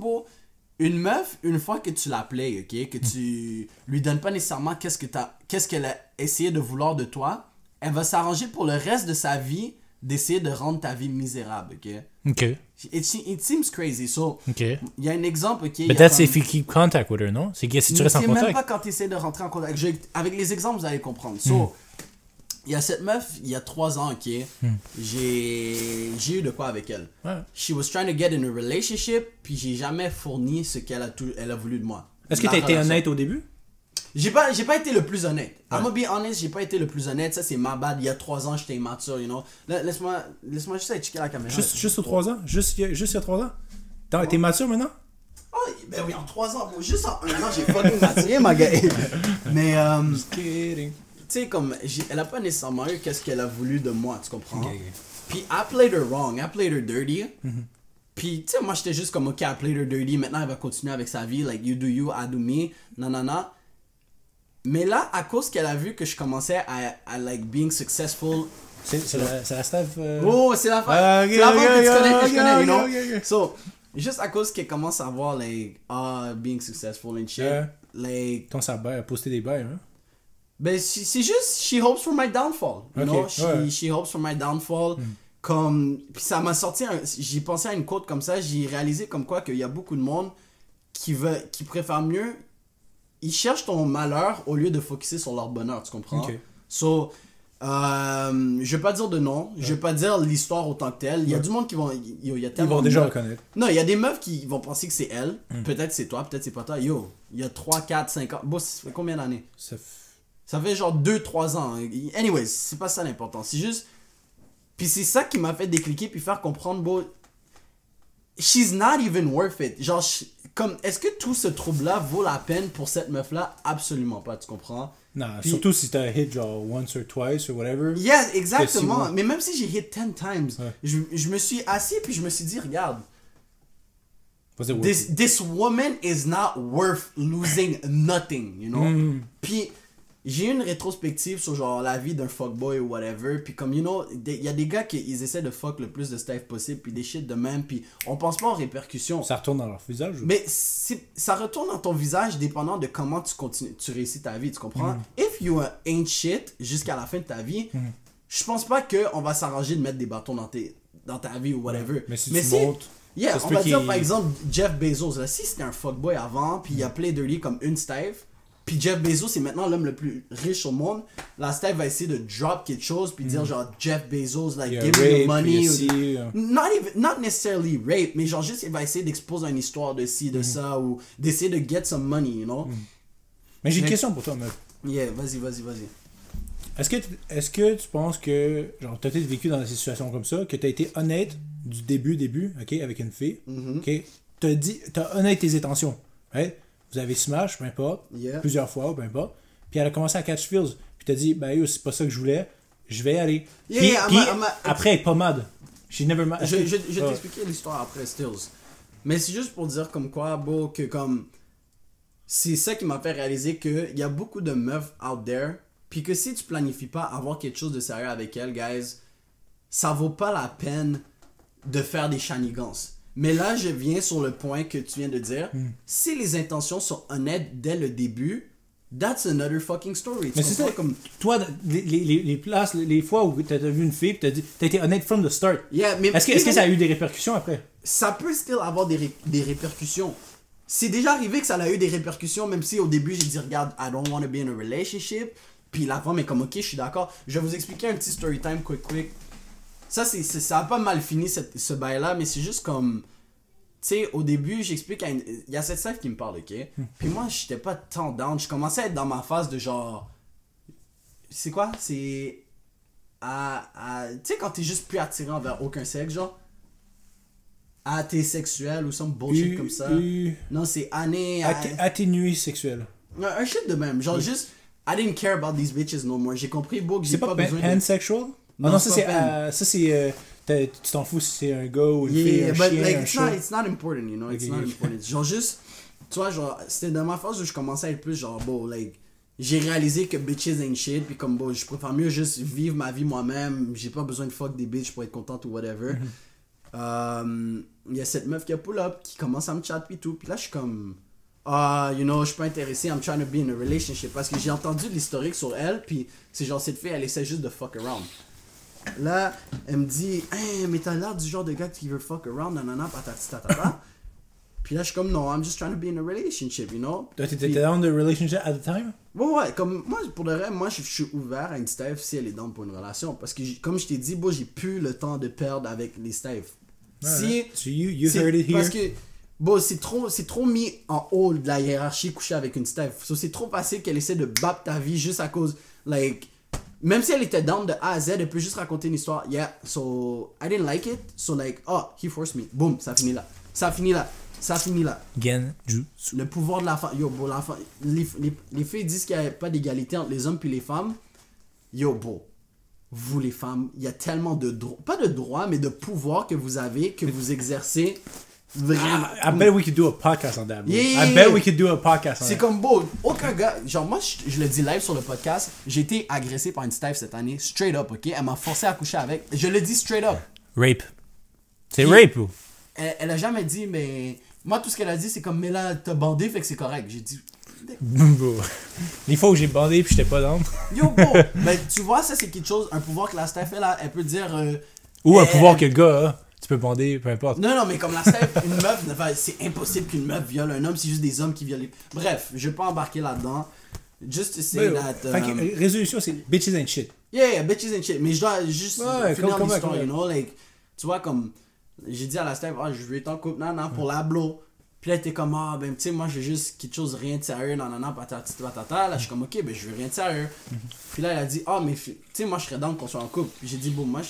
Speaker 2: une meuf, une fois que tu la plais, ok, que tu lui donnes pas nécessairement qu'est-ce qu'elle a essayé de vouloir de toi, elle va s'arranger pour le reste de sa vie d'essayer de rendre ta vie misérable, ok?
Speaker 1: Ok.
Speaker 2: It seems crazy, so...
Speaker 1: Ok.
Speaker 2: Il y a un exemple, ok?
Speaker 1: But that's if you keep contact with her, non? C'est que si tu restes en contact.
Speaker 2: C'est même pas quand tu essaies de rentrer en contact. Avec les exemples, vous allez comprendre. So, il y a cette meuf, il y a 3 ans, ok? J'ai eu de quoi avec elle.
Speaker 1: Ouais.
Speaker 2: She was trying to get in a relationship, puis j'ai jamais fourni ce qu'elle a voulu de moi.
Speaker 1: Est-ce que t'as été honnête au début?
Speaker 2: J'ai pas été le plus honnête. I'm gonna be honest, j'ai pas été le plus honnête. Ça, c'est ma bad. Il y a 3 ans, j'étais immature, you know. Laisse-moi juste aller checker la caméra.
Speaker 1: Juste aux 3 ans? Juste il y a 3 ans? T'es mature maintenant?
Speaker 2: Oh, ben oui, en 3 ans. Juste en 1 an, j'ai fucking maturé, ma gars. Mais,
Speaker 1: Just kidding.
Speaker 2: tu sais, comme, elle a pas nécessairement eu qu'est-ce qu'elle a voulu de moi, tu comprends?
Speaker 1: Okay.
Speaker 2: Puis, I played her wrong. I played her dirty. Puis, tu sais, moi, j'étais juste comme, ok, I played her dirty. Maintenant, elle va continuer avec sa vie. Like, you do you, I do me. Nanana. Mais là, à cause qu'elle a vu que je commençais à like, being successful.
Speaker 1: C'est la staff.
Speaker 2: Oh, c'est la femme. C'est la femme que tu connais, you know? So, juste à cause qu'elle commence à voir, like, being successful and shit. Like.
Speaker 1: Ton sabbat a posté des bails, hein?
Speaker 2: Ben, c'est juste, she hopes for my downfall. You know? She hopes for my downfall. Comme. Puis ça m'a sorti. J'ai pensé à une quote comme ça. J'ai réalisé comme quoi qu'il y a beaucoup de monde qui préfère mieux. Ils cherchent ton malheur au lieu de focuser sur leur bonheur, tu comprends? Okay. So, je vais pas dire de nom, je vais pas dire l'histoire autant que telle. Il y a du monde qui vont... Ils
Speaker 1: vont déjà reconnaître.
Speaker 2: Non, il y a des meufs qui vont penser que c'est elle. Peut-être c'est toi, peut-être c'est pas toi. Yo, il y a 3, 4, 5 ans. Bon, ça fait combien d'années? Ça fait genre 2-3 ans. Anyways, c'est pas ça l'important. C'est juste... Puis c'est ça qui m'a fait décliquer puis faire comprendre, she's not even worth it. Genre, comme, est-ce que tout ce trouble-là vaut la peine pour cette meuf-là? Absolument pas, tu comprends?
Speaker 1: Non, puis, surtout si t'as hit genre once or twice or whatever.
Speaker 2: Yeah, exactement. Mais même si j'ai hit 10 times, je me suis assis puis je me suis dit, regarde, this woman is not worth losing nothing, you know? Puis, j'ai eu une rétrospective sur genre la vie d'un fuckboy ou whatever, puis comme you know, il y a des gars qui ils essaient de fuck le plus de stuff possible, puis des shit de même, puis on pense pas aux répercussions.
Speaker 1: Ça retourne dans leur visage.
Speaker 2: Mais ça retourne dans ton visage dépendant de comment tu réussis ta vie, tu comprends? If you ain't shit jusqu'à la fin de ta vie, je pense pas qu'on va s'arranger de mettre des bâtons dans ta vie ou whatever.
Speaker 1: Mais si tu montes...
Speaker 2: Yeah, on va dire par exemple Jeff Bezos, là, si c'était un fuckboy avant, puis il a play dirty comme une Steve, puis Jeff Bezos c'est maintenant l'homme le plus riche au monde, la Steve va essayer de drop quelque chose, puis dire genre Jeff Bezos, like give me your money. Not necessarily rape, mais genre juste il va essayer d'exposer une histoire de ci, de ça, ou d'essayer de get some money, you know.
Speaker 1: Mais j'ai une question pour toi, mec.
Speaker 2: Yeah, vas-y.
Speaker 1: Est-ce que tu penses que, genre, t'as peut-être vécu dans des situations comme ça, que t'as été honnête du début, ok, avec une fille, ok, t'as honnête tes intentions, right? Vous avez smash, peu importe, plusieurs fois, peu importe, puis elle a commencé à catch feels, puis t'as dit, ben yo, c'est pas ça que je voulais, je vais aller. Puis après, elle est pas mad. She never mad.
Speaker 2: Je vais t'expliquer l'histoire après, Stills. Mais c'est juste pour dire comme quoi, que comme, c'est ça qui m'a fait réaliser qu'il y a beaucoup de meufs out there, puis que si tu planifies pas avoir quelque chose de sérieux avec elles, guys, ça vaut pas la peine de faire des shenanigans. Mais là, je viens sur le point que tu viens de dire. Si les intentions sont honnêtes dès le début, that's another fucking story.
Speaker 1: Mais c'est ça, comme toi, les fois où t'as vu une fille, t'as été honnête from the start.
Speaker 2: Yeah, mais
Speaker 1: est-ce que ça a eu des répercussions après?
Speaker 2: Ça peut still avoir des répercussions. c'est déjà arrivé que ça a eu des répercussions, même si au début j'ai dit regarde, I don't want to be in a relationship. Puis la femme est comme ok, je suis d'accord. Je vais vous expliquer un petit story time quick. Ça a pas mal fini ce bail là, mais c'est juste comme, tu sais, au début j'explique il y a cette Steph qui me parle, ok. Puis moi j'étais pas tant down, je commençais à être dans ma phase de genre, c'est quoi, c'est tu sais quand t'es juste plus attiré envers aucun sexe, genre. T'es sexuel ou some bullshit comme ça. Non, c'est
Speaker 1: atténué sexuel.
Speaker 2: Un shit de même. Genre juste, I didn't care about these bitches no more. J'ai compris, que j'ai pas besoin de...
Speaker 1: C'est pas pansexual? Non, ça c'est... tu t'en fous si c'est un gars ou une fille, un chien,
Speaker 2: like,
Speaker 1: un chat.
Speaker 2: it's not important, you know? It's not important. Genre juste, tu vois, genre, c'était dans ma phase où je commençais à être plus genre, like... J'ai réalisé que bitches ain't shit, puis comme, je préfère mieux juste vivre ma vie moi-même. J'ai pas besoin de fuck des bitches pour être contente ou whatever. Il y a cette meuf qui a pull-up, qui commence à me chat puis tout. Puis là, je suis comme, je suis pas intéressé, I'm trying to be in a relationship. Parce que j'ai entendu l'historique sur elle, puis c'est genre, cette fille, elle essaie juste de fuck around. Là, elle me dit, hey, mais t'as l'air du genre de gars qui veut fuck around, nanana, patati tatata. Puis là, je suis comme, no, I'm just trying to be in a relationship, you know.
Speaker 1: T'étais dans the relationship at the time?
Speaker 2: Ouais, comme, moi, pour de vrai, moi, je suis ouvert à une Steph si elle est down pour une relation. Parce que, comme je t'ai dit, j'ai plus le temps de perdre avec les Steph.
Speaker 1: So you heard it here.
Speaker 2: Parce que c'est trop mis en haut de la hiérarchie coucher avec une Steph. So, c'est trop facile qu'elle essaie de battre ta vie juste à cause, like, même si elle était down de A à Z, elle peut juste raconter une histoire. Yeah, so I didn't like it. So like, he forced me. Boom, ça finit là.
Speaker 1: Genjutsu.
Speaker 2: Le pouvoir de la femme. Yo, bro, les filles disent qu'il n'y a pas d'égalité entre les hommes puis les femmes. Yo, bro. Vous les femmes, il y a tellement de droits, pas de droits, mais de pouvoir que vous avez, que vous exercez vraiment.
Speaker 1: I bet we could do a podcast on that, bro. I bet we could do a podcast on that.
Speaker 2: C'est comme beau, aucun gars, genre moi je le dis live sur le podcast, j'ai été agressé par une Steph cette année, straight up, ok? Elle m'a forcé à coucher avec, je le dis straight up.
Speaker 1: Rape. C'est rape, bro.
Speaker 2: Elle a jamais dit, mais moi tout ce qu'elle a dit c'est comme, mais là t'as bandé, fait que c'est correct. J'ai dit...
Speaker 1: Les fois où j'ai bandé puis j'étais pas down.
Speaker 2: Yo, bro, ben tu vois, ça c'est quelque chose, un pouvoir que la Steph elle peut dire.
Speaker 1: Ou un pouvoir que le gars a. Tu peux bander, peu importe.
Speaker 2: Non, mais comme la Steph, une meuf, c'est impossible qu'une meuf viole un homme, c'est juste des hommes qui violent. Bref, je vais pas embarquer là-dedans. Just to say that.
Speaker 1: Résolution, c'est bitches ain't shit.
Speaker 2: Yeah, bitches ain't shit. Mais je dois juste finir l'histoire, you know, like, tu vois, comme, j'ai dit à la Steph, je veux être en couple, non, pour la blow. Puis là, t'es comme, ben, tu sais, moi, je veux juste quelque chose, rien de sérieux, patati patata. Là, je suis comme, ok, ben, je veux rien de sérieux. Puis là, elle a dit, mais, tu sais, moi, je serais down qu'on soit en couple. Puis j'ai dit, bon, moi,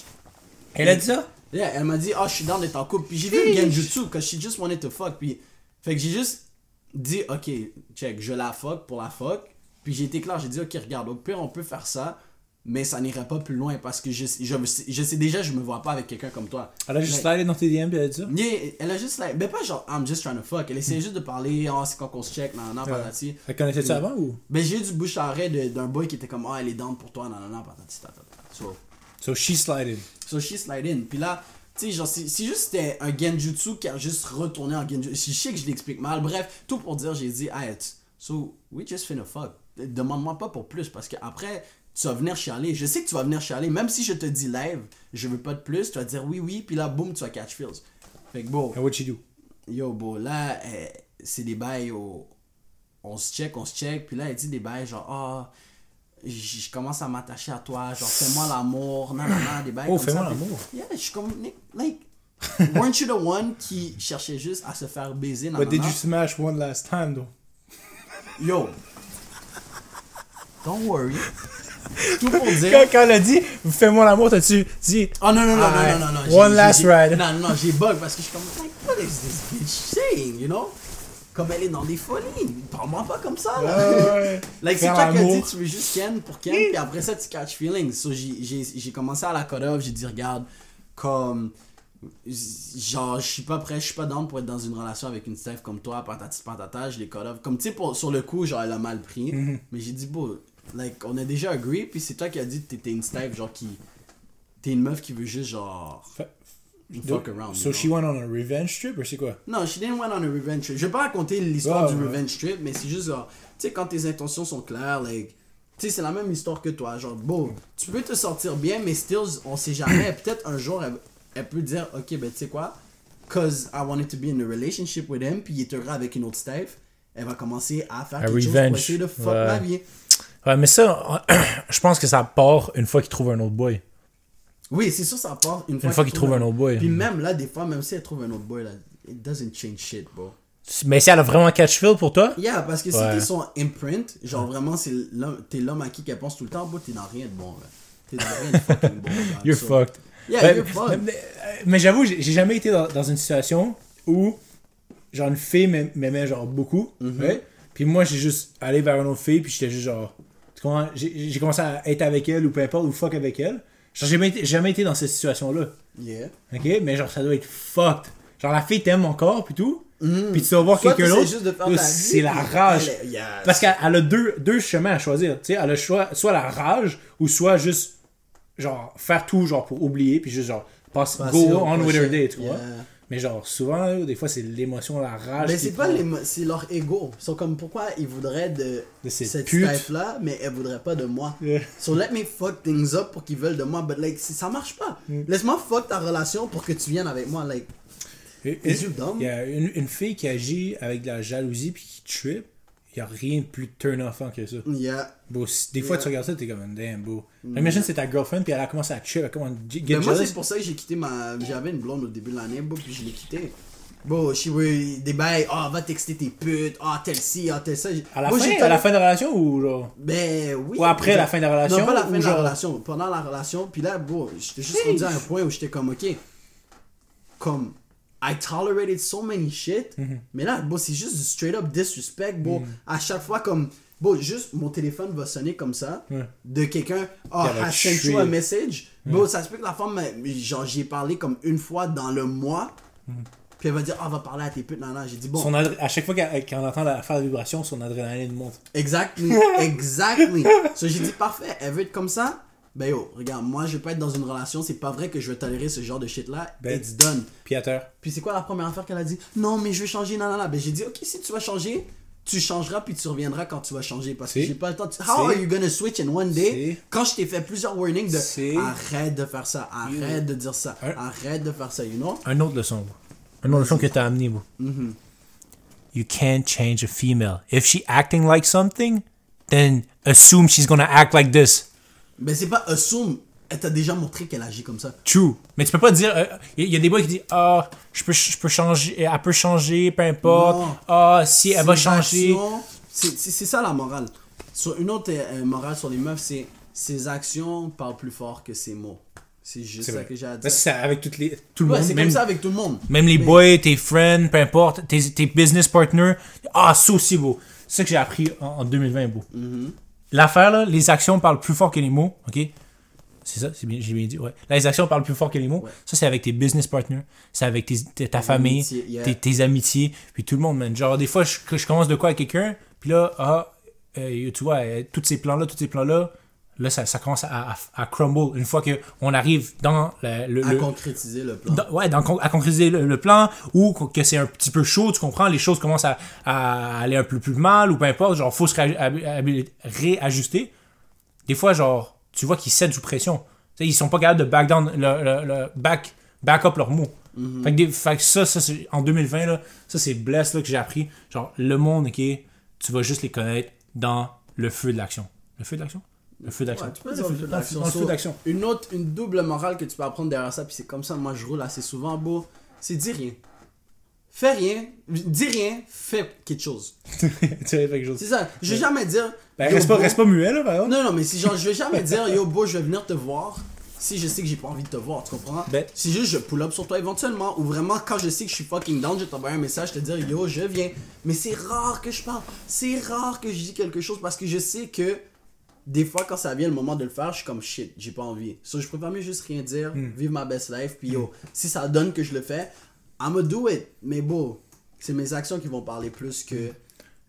Speaker 1: Elle a dit ça?
Speaker 2: Yeah, elle m'a dit, je suis down d'être en couple. Puis j'ai vu le genjutsu, parce que she just wanted to fuck. Puis, fait que j'ai juste dit, ok, check, je la fuck pour la fuck. Puis j'ai été clair, j'ai dit, ok, regarde, au pire, on peut faire ça. Mais ça n'irait pas plus loin parce que je sais déjà, je me vois pas avec quelqu'un comme toi.
Speaker 1: Elle a juste slidé dans tes DM et elle a dit ça?
Speaker 2: Yeah, elle a juste slidé. Mais pas genre, I'm just trying to fuck. Elle essayait juste de parler, c'est quand qu'on se check, patati.
Speaker 1: Elle connaissait-tu avant ou?
Speaker 2: Ben j'ai eu du bouche à oreille d'un boy qui était comme, elle est down pour toi, patati, patata.
Speaker 1: So she slided.
Speaker 2: So she slide in. Puis là, tu sais, genre, si juste c'était un genjutsu qui a juste retourné en genjutsu. Je sais que je l'explique mal. Bref, tout pour dire, j'ai dit, so we just finna fuck. Demande-moi pas pour plus parce que après tu vas venir chialer. Je sais que tu vas venir chialer. Même si je te dis live, je veux pas de plus, tu vas dire oui, puis là, boum, tu vas catch feels. Fait que bon.
Speaker 1: And what you do?
Speaker 2: Yo, bon, là, c'est des bails, on se check, puis là, elle dit des bails genre, je commence à m'attacher à toi, genre, fais-moi l'amour, des bails comme ça.
Speaker 1: Fais-moi l'amour.
Speaker 2: Yeah, je suis comme, like, weren't you the one qui cherchait juste à se faire baiser,
Speaker 1: But did you smash one last time, though?
Speaker 2: Yo. Don't worry. Tout pour dire.
Speaker 1: Quand elle a dit, fais-moi l'amour, t'as-tu dit.
Speaker 2: Oh non.
Speaker 1: One last ride.
Speaker 2: Non, j'ai bug parce que je suis comme, like, what is this bitch saying, you know? Comme elle est dans des folies. Parle-moi pas comme ça, là.
Speaker 1: Ouais.
Speaker 2: Like, c'est toi qui as dit, tu veux juste Ken pour Ken, puis après ça, tu catch feelings. So, j'ai commencé à la cut off, j'ai dit, regarde, comme. Genre, je suis pas prêt, je suis pas down pour être dans une relation avec une Steph comme toi, patati patata, je les cut off. Comme, tu sais, sur le coup, genre, elle a mal pris. Mais j'ai dit, bon. Like, on a déjà agree, puis c'est toi qui as dit que t'étais une Steph, genre, qui... T'es une meuf qui veut juste, genre... fuck around.
Speaker 1: So she went on a revenge trip, ou c'est quoi?
Speaker 2: Non, she didn't went on a revenge trip. Je vais pas raconter l'histoire du revenge trip, mais c'est juste, genre... Tu sais, quand tes intentions sont claires, like... Tu sais, c'est la même histoire que toi, genre, bon, tu peux te sortir bien, mais still, on sait jamais. Peut-être un jour, elle peut dire, ok, ben, tu sais quoi? cause I wanted to be in a relationship with him, puis il est heureux avec une autre Steph, elle va commencer à faire
Speaker 1: Un
Speaker 2: quelque chose
Speaker 1: revenge.
Speaker 2: pour essayer de fuck ma vie.
Speaker 1: Ouais, mais ça, je pense que ça part une fois qu'il trouve un autre boy.
Speaker 2: Oui, c'est sûr, ça part une
Speaker 1: fois qu'il trouve un autre boy.
Speaker 2: Puis même là, des fois, même si elle trouve un autre boy, là, it doesn't change shit, bro.
Speaker 1: Mais si elle a vraiment catch feel pour toi?
Speaker 2: Yeah, parce que si t'es son imprint, genre vraiment, t'es l'homme à qui qu'elle pense tout le temps, bro, t'es dans rien de bon, là. T'es dans rien de fucking bon. Là,
Speaker 1: You're fucked.
Speaker 2: Yeah, you're fucked.
Speaker 1: Mais j'avoue, j'ai jamais été dans une situation où, genre, une fille m'aimait, genre, beaucoup, ouais? Puis moi, j'ai juste allé vers une autre fille, puis j'étais juste genre... Tu comprends? J'ai commencé à être avec elle, ou peu importe, ou fuck avec elle. Genre, j'ai jamais été dans cette situation-là.
Speaker 2: Yeah.
Speaker 1: Ok? Mais genre, ça doit être fucked. Genre, la fille t'aime encore, puis tout. Puis tu vas voir quelqu'un d'autre. C'est la rage. Parce qu'elle a deux chemins à choisir. Tu sais, elle a soit la rage, ou soit juste, genre, faire tout, genre, pour oublier, puis juste, genre, go on with her day, tu vois? Mais genre, souvent, des fois, c'est l'émotion, la rage.
Speaker 2: Mais c'est pas c'est leur ego. Ils sont comme, pourquoi ils voudraient de cette type-là, mais elles voudraient pas de moi. Yeah. So let me fuck things up pour qu'ils veulent de moi. But like, ça marche pas. Laisse-moi fuck ta relation pour que tu viennes avec moi. Like,
Speaker 1: il y a une fille qui agit avec de la jalousie puis qui trip. Il y a rien de plus turn-offant que ça.
Speaker 2: Yeah.
Speaker 1: Beau, des fois, tu regardes ça, t'es comme, damn, beau. Imagine, c'est ta girlfriend, puis elle a commencé à trip, elle a commencé à get
Speaker 2: moi, c'est pour ça que j'ai quitté J'avais une blonde au début de l'année, puis je l'ai quittée. Bon, des bails, va texter tes putes, tel ci, tel ça.
Speaker 1: À la fin de la relation ou genre?
Speaker 2: Ben oui.
Speaker 1: Ou après la fin de la relation?
Speaker 2: Non, pas la fin de la relation, pendant la relation. Puis là, j'étais juste rendu à un point où j'étais comme, ok, comme, I tolerated so many shit, mais là, c'est juste du straight up disrespect, à chaque fois, comme, juste mon téléphone va sonner comme ça, de quelqu'un, I sent you a message, ça se peut que la femme, genre, j'y ai parlé comme une fois dans le mois, puis elle va dire, va parler à tes putes, j'ai dit, bon.
Speaker 1: À chaque fois qu'on entend la faire la vibration, son adrénaline monte.
Speaker 2: Exactly. So j'ai dit, parfait, elle veut être comme ça. Ben yo, regarde, moi je vais pas être dans une relation, c'est pas vrai que je vais tolérer ce genre de shit là. It's done.
Speaker 1: Puis à terre.
Speaker 2: Puis c'est quoi la première affaire qu'elle a dit? Non, mais je vais changer, nanana. Ben j'ai dit, ok, si tu vas changer, tu changeras puis tu reviendras quand tu vas changer. Parce que j'ai pas le temps. How are you gonna switch in one day? Quand je t'ai fait plusieurs warnings de arrête de faire ça, arrête de dire ça, arrête de faire ça, you know?
Speaker 1: Un autre leçon, que t'as amené, bro. You can't change a female. If she acting like something, then assume she's gonna act like this.
Speaker 2: Ben c'est pas assume, elle t'a déjà montré qu'elle agit comme ça.
Speaker 1: True. Mais tu peux pas dire, y a des boys qui disent, je peux changer, elle peut changer, peu importe. Si elle va changer.
Speaker 2: C'est ça la morale. Sur une autre morale sur les meufs, c'est ses actions parlent plus fort que ses mots. C'est juste ça que j'ai à dire.
Speaker 1: C'est avec tout le monde.
Speaker 2: C'est comme ça avec tout le monde.
Speaker 1: Même les boys, tes friends, peu importe, tes business partners. Ça aussi, beau. C'est ça que j'ai appris en 2020, beau. L'affaire, là, les actions parlent plus fort que les mots, ok? C'est ça, j'ai bien dit, ouais. Là, les actions parlent plus fort que les mots. Ouais. Ça, c'est avec tes business partners, c'est avec ta famille, tes amitiés, puis tout le monde, man. Genre, des fois, je commence de quoi avec quelqu'un, puis là, tu vois, tous ces plans-là, là, ça commence à crumble une fois qu'on arrive dans
Speaker 2: à concrétiser le plan.
Speaker 1: À concrétiser le plan, ou que c'est un petit peu chaud, tu comprends, les choses commencent à aller un peu plus mal, ou peu importe, genre, faut se réajuster. Des fois, genre, tu vois qu'ils cèdent sous pression. T'sais, ils sont pas capables de back down, back up leurs mots. Fait que ça c'est, en 2020, là, ça, c'est bless là, que j'ai appris. Genre, le monde, ok, tu vas juste les connaître dans le feu de l'action. Le feu de l'action? Le feu d'action.
Speaker 2: Ouais, tu peux dire le feu d'action. Une double morale que tu peux apprendre derrière ça, puis c'est comme ça, moi je roule assez souvent, c'est dis rien. Fais rien, dis rien, fais quelque chose.
Speaker 1: Tu fais quelque chose.
Speaker 2: C'est ça, je vais jamais dire...
Speaker 1: reste pas muet là, par exemple.
Speaker 2: Non, mais c'est genre, je vais jamais dire, yo, je vais venir te voir, si je sais que j'ai pas envie de te voir, tu comprends? C'est juste, je pull up sur toi éventuellement, ou vraiment, quand je sais que je suis fucking down, je vais t'envoyer un message, te dire, yo, je viens. Mais c'est rare que je parle, c'est rare que je dis quelque chose, parce que je sais que des fois, quand ça vient le moment de le faire, je suis comme shit, j'ai pas envie. So, je préfère mieux juste rien dire, vivre ma best life, puis yo, si ça donne que je le fais, I'ma do it. Mais c'est mes actions qui vont parler plus que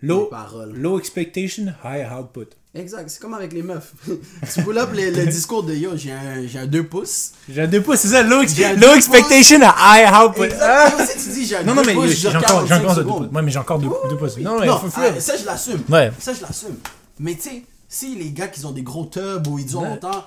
Speaker 2: mes paroles.
Speaker 1: Low expectation, high output.
Speaker 2: Exact, c'est comme avec les meufs. Tu pull up le discours de yo, j'ai un 2 pouces.
Speaker 1: J'ai un 2 pouces, c'est ça, low expectation, high output.
Speaker 2: Exact. Si tu dis j'ai un 2 pouces,
Speaker 1: mais j'ai encore 2 pouces. Ouais, mais j'ai encore 2 pouces. Non,
Speaker 2: ça je l'assume.
Speaker 1: Ouais.
Speaker 2: Ça je l'assume. Mais tu sais, si les gars qui ont des gros tubs ou ils ont longtemps,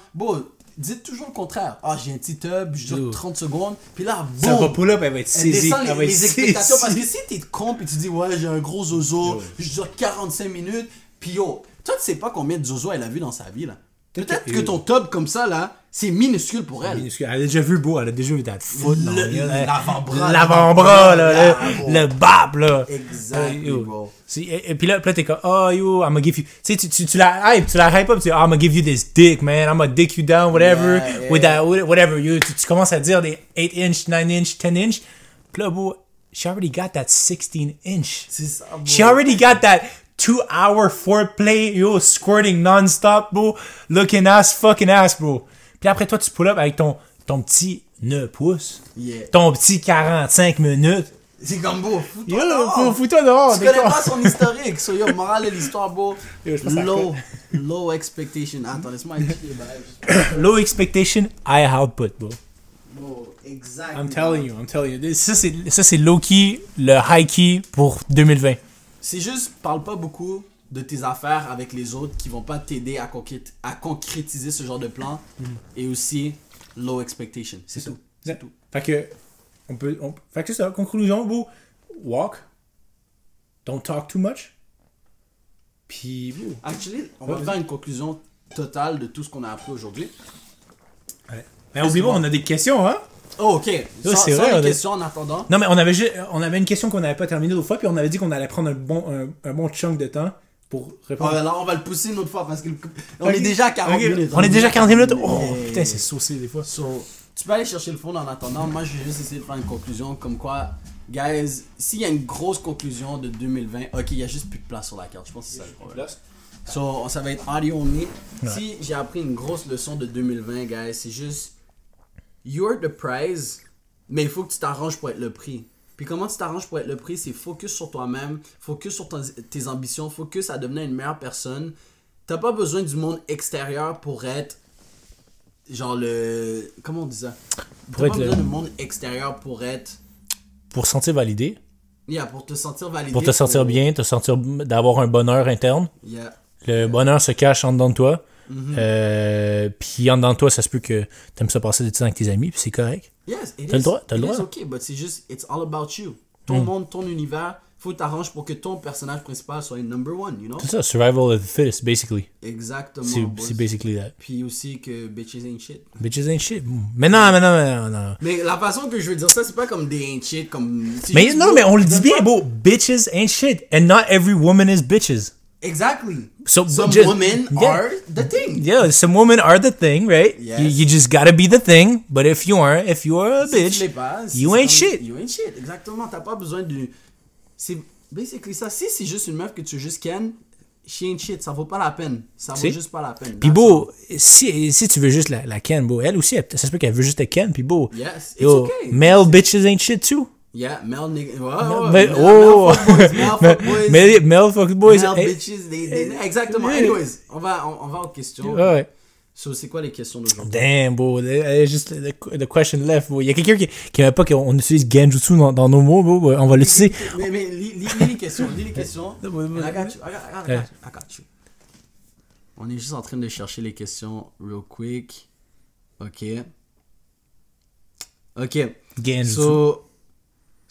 Speaker 2: dites toujours le contraire. Ah, j'ai un petit tub, je dure 30 secondes, puis là, boum!
Speaker 1: Ça va pull-up, elle va être saisie.
Speaker 2: Elle descend les expectations, parce que si t'es con, puis tu dis, ouais, j'ai un gros zozo, je dure 45 minutes, puis yo, toi, tu sais pas combien de zozo elle a vu dans sa vie, là. Peut-être que ton tub comme ça, là, c'est minuscule pour elle.
Speaker 1: Minuscule. Elle a déjà vu, beau, elle a déjà vu ta foot.
Speaker 2: L'avant-bras.
Speaker 1: L'avant-bras, là, le bap, là.
Speaker 2: Exactement, bro.
Speaker 1: Et puis là, t'es comme, oh, yo, I'm gonna give you... Tu sais, tu la hype up, tu dis, oh, I'm gonna give you this dick, man. I'm gonna dick you down, whatever. With that, whatever. Tu commences à dire des 8 inch, 9 inch, 10 inch. Puis là, bro, she already got that 16 inch.
Speaker 2: C'est ça, bro.
Speaker 1: She already got that 2-hour foreplay, yo, squirting non-stop, bro. Looking ass, fucking ass, bro. Puis après, toi, tu pull up avec ton petit 9 pouces.
Speaker 2: Yeah.
Speaker 1: Ton petit 45 minutes.
Speaker 2: C'est comme beau, fous-toi
Speaker 1: Yo,
Speaker 2: dehors.
Speaker 1: fous-toi dehors.
Speaker 2: Tu connais pas son historique. So, yo, morale de l'histoire, bro.
Speaker 1: Yo, je pense
Speaker 2: Low expectation. Attends, laisse-moi écrire.
Speaker 1: Low expectation, high output, bro.
Speaker 2: Bro, exactement.
Speaker 1: I'm telling you. Ça, c'est low-key, le high-key pour 2020.
Speaker 2: C'est juste, parle pas beaucoup de tes affaires avec les autres qui vont pas t'aider à concrétiser ce genre de plan. Et aussi, low expectation. C'est tout. C'est tout.
Speaker 1: Fait que, fait que c'est ça. Conclusion, bro. Walk. Don't talk too much. Puis, bro.
Speaker 2: Actually, on va faire une conclusion totale de tout ce qu'on a appris aujourd'hui.
Speaker 1: Ouais. Mais oublie pas, on a des questions, hein?
Speaker 2: Oh, ok.
Speaker 1: C'est
Speaker 2: vrai,
Speaker 1: une
Speaker 2: question en attendant.
Speaker 1: Non, mais on avait une question qu'on n'avait pas terminée l'autre fois, puis on avait dit qu'on allait prendre un bon chunk de temps pour répondre.
Speaker 2: Alors, on va le pousser une autre fois parce qu'on est déjà à 40 minutes.
Speaker 1: On est déjà à 40 minutes? Oh, putain, c'est saucé des fois.
Speaker 2: So, tu peux aller chercher le fond en attendant. Moi, je vais juste essayer de faire une conclusion comme quoi, guys, s'il y a une grosse conclusion de 2020, ok, il y a juste plus de place sur la carte. Je pense que c'est ça le problème. So, ça va être audio only. Ouais. Si j'ai appris une grosse leçon de 2020, guys, c'est juste you're the prize, mais il faut que tu t'arranges pour être le prix. Puis comment tu t'arranges pour être le prix, c'est focus sur toi-même, focus sur tes ambitions, focus à devenir une meilleure personne. T'as pas besoin du monde extérieur pour être genre le... Comment on dit ça? T'as pas besoin du monde extérieur pour être...
Speaker 1: Pour se sentir validé.
Speaker 2: Yeah, pour te sentir validé.
Speaker 1: Pour te sentir bien, te sentir d'avoir un bonheur interne.
Speaker 2: Yeah.
Speaker 1: Le bonheur se cache en dedans de toi. Puis en dedans de toi, ça se peut que t'aimes ça passer du temps avec tes amis, puis c'est correct.
Speaker 2: Yes,
Speaker 1: t'as le droit.
Speaker 2: C'est ok, mais c'est juste, it's all about you. Ton monde, ton univers, faut t'arranger pour que ton personnage principal soit number one, you know?
Speaker 1: C'est ça, survival of the fittest, basically.
Speaker 2: Exactement.
Speaker 1: C'est basically that.
Speaker 2: Puis aussi que bitches ain't shit.
Speaker 1: Bitches ain't shit. Mais non.
Speaker 2: Mais la façon que je veux dire ça, c'est pas comme des ain't shit, comme...
Speaker 1: Mais non, mais on le dit bien, beau. Bitches ain't shit. And not every woman is bitches.
Speaker 2: Exactly.
Speaker 1: Some
Speaker 2: women are the thing.
Speaker 1: Yeah, some women are the thing, right?
Speaker 2: Yes.
Speaker 1: You just gotta be the thing. But if you are a bitch, you ain't shit.
Speaker 2: You ain't shit. Exactement. T'as pas besoin de... C'est basically ça. Si c'est juste une meuf que tu veux juste ken, she ain't shit. Ça vaut pas la peine. Ça vaut juste pas la peine.
Speaker 1: Puis beau, si tu veux juste la ken, beau, elle aussi, ça se peut qu'elle veut juste te ken, puis beau.
Speaker 2: Yes, it's
Speaker 1: yo,
Speaker 2: okay.
Speaker 1: Male bitches ain't shit too.
Speaker 2: Yeah, male niggas.
Speaker 1: Male fuck boys.
Speaker 2: Male bitches. Exactement. Anyways, on va aux questions.
Speaker 1: Ouais.
Speaker 2: So, c'est quoi les questions d'aujourd'hui?
Speaker 1: Damn, bro. Just the question left, bro. Il y a quelqu'un qui n'aimait pas qu'on utilise Genjutsu dans nos mots, bro. On va l'utiliser.
Speaker 2: Mais lis les questions. Lis les questions. I got you. On est juste en train de chercher les questions real quick. Ok.
Speaker 1: Genjutsu.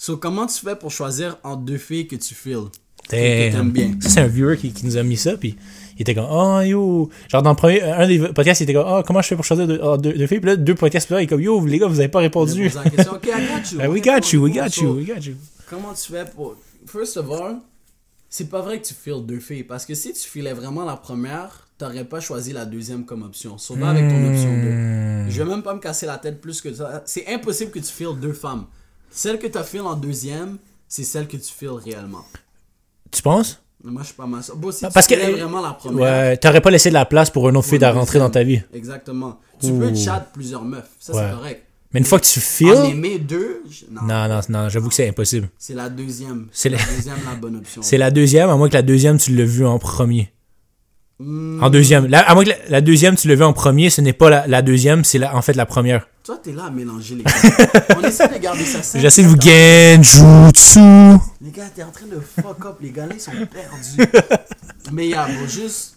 Speaker 2: So, comment tu fais pour choisir entre deux filles que tu feels?
Speaker 1: Que t'aimes bien. Ça, c'est un viewer qui nous a mis ça, puis il était comme, oh yo. Genre, dans le premier, un des podcasts, il était comme, oh, comment je fais pour choisir deux filles? Puis là, 2 podcasts plus tard, il est comme, yo, les gars, vous avez pas répondu.
Speaker 2: Ok, I got you.
Speaker 1: We got you.
Speaker 2: Comment tu fais pour. First of all, c'est pas vrai que tu feels 2 filles, parce que si tu feelais vraiment la première, t'aurais pas choisi la deuxième comme option. Sauf avec ton option 2. Je vais même pas me casser la tête plus que ça. C'est impossible que tu feels 2 femmes. Celle que tu as feel en deuxième, c'est celle que tu feels réellement.
Speaker 1: Tu penses?
Speaker 2: Moi, je suis pas mal ça. Bon, si
Speaker 1: parce
Speaker 2: tu
Speaker 1: que
Speaker 2: vraiment la première...
Speaker 1: Ouais, t'aurais pas laissé de la place pour une autre fille à rentrer dans ta vie.
Speaker 2: Exactement. Tu peux chat plusieurs meufs. Ça, c'est correct.
Speaker 1: Mais une fois que tu feels...
Speaker 2: En aimer 2...
Speaker 1: Non, j'avoue que c'est impossible.
Speaker 2: C'est la deuxième. C'est la bonne option.
Speaker 1: C'est la deuxième, à moins que la deuxième, tu l'as vue en premier. En deuxième. À moins que la deuxième, tu l'as vue en premier, ce n'est pas la deuxième, c'est en fait la première.
Speaker 2: Toi, t'es là à mélanger les gars. On essaie de garder ça simple.
Speaker 1: J'essaie de vous Genjutsu.
Speaker 2: Les gars, t'es en train de fuck up. Les gars, là, ils sont perdus. Mais bon, juste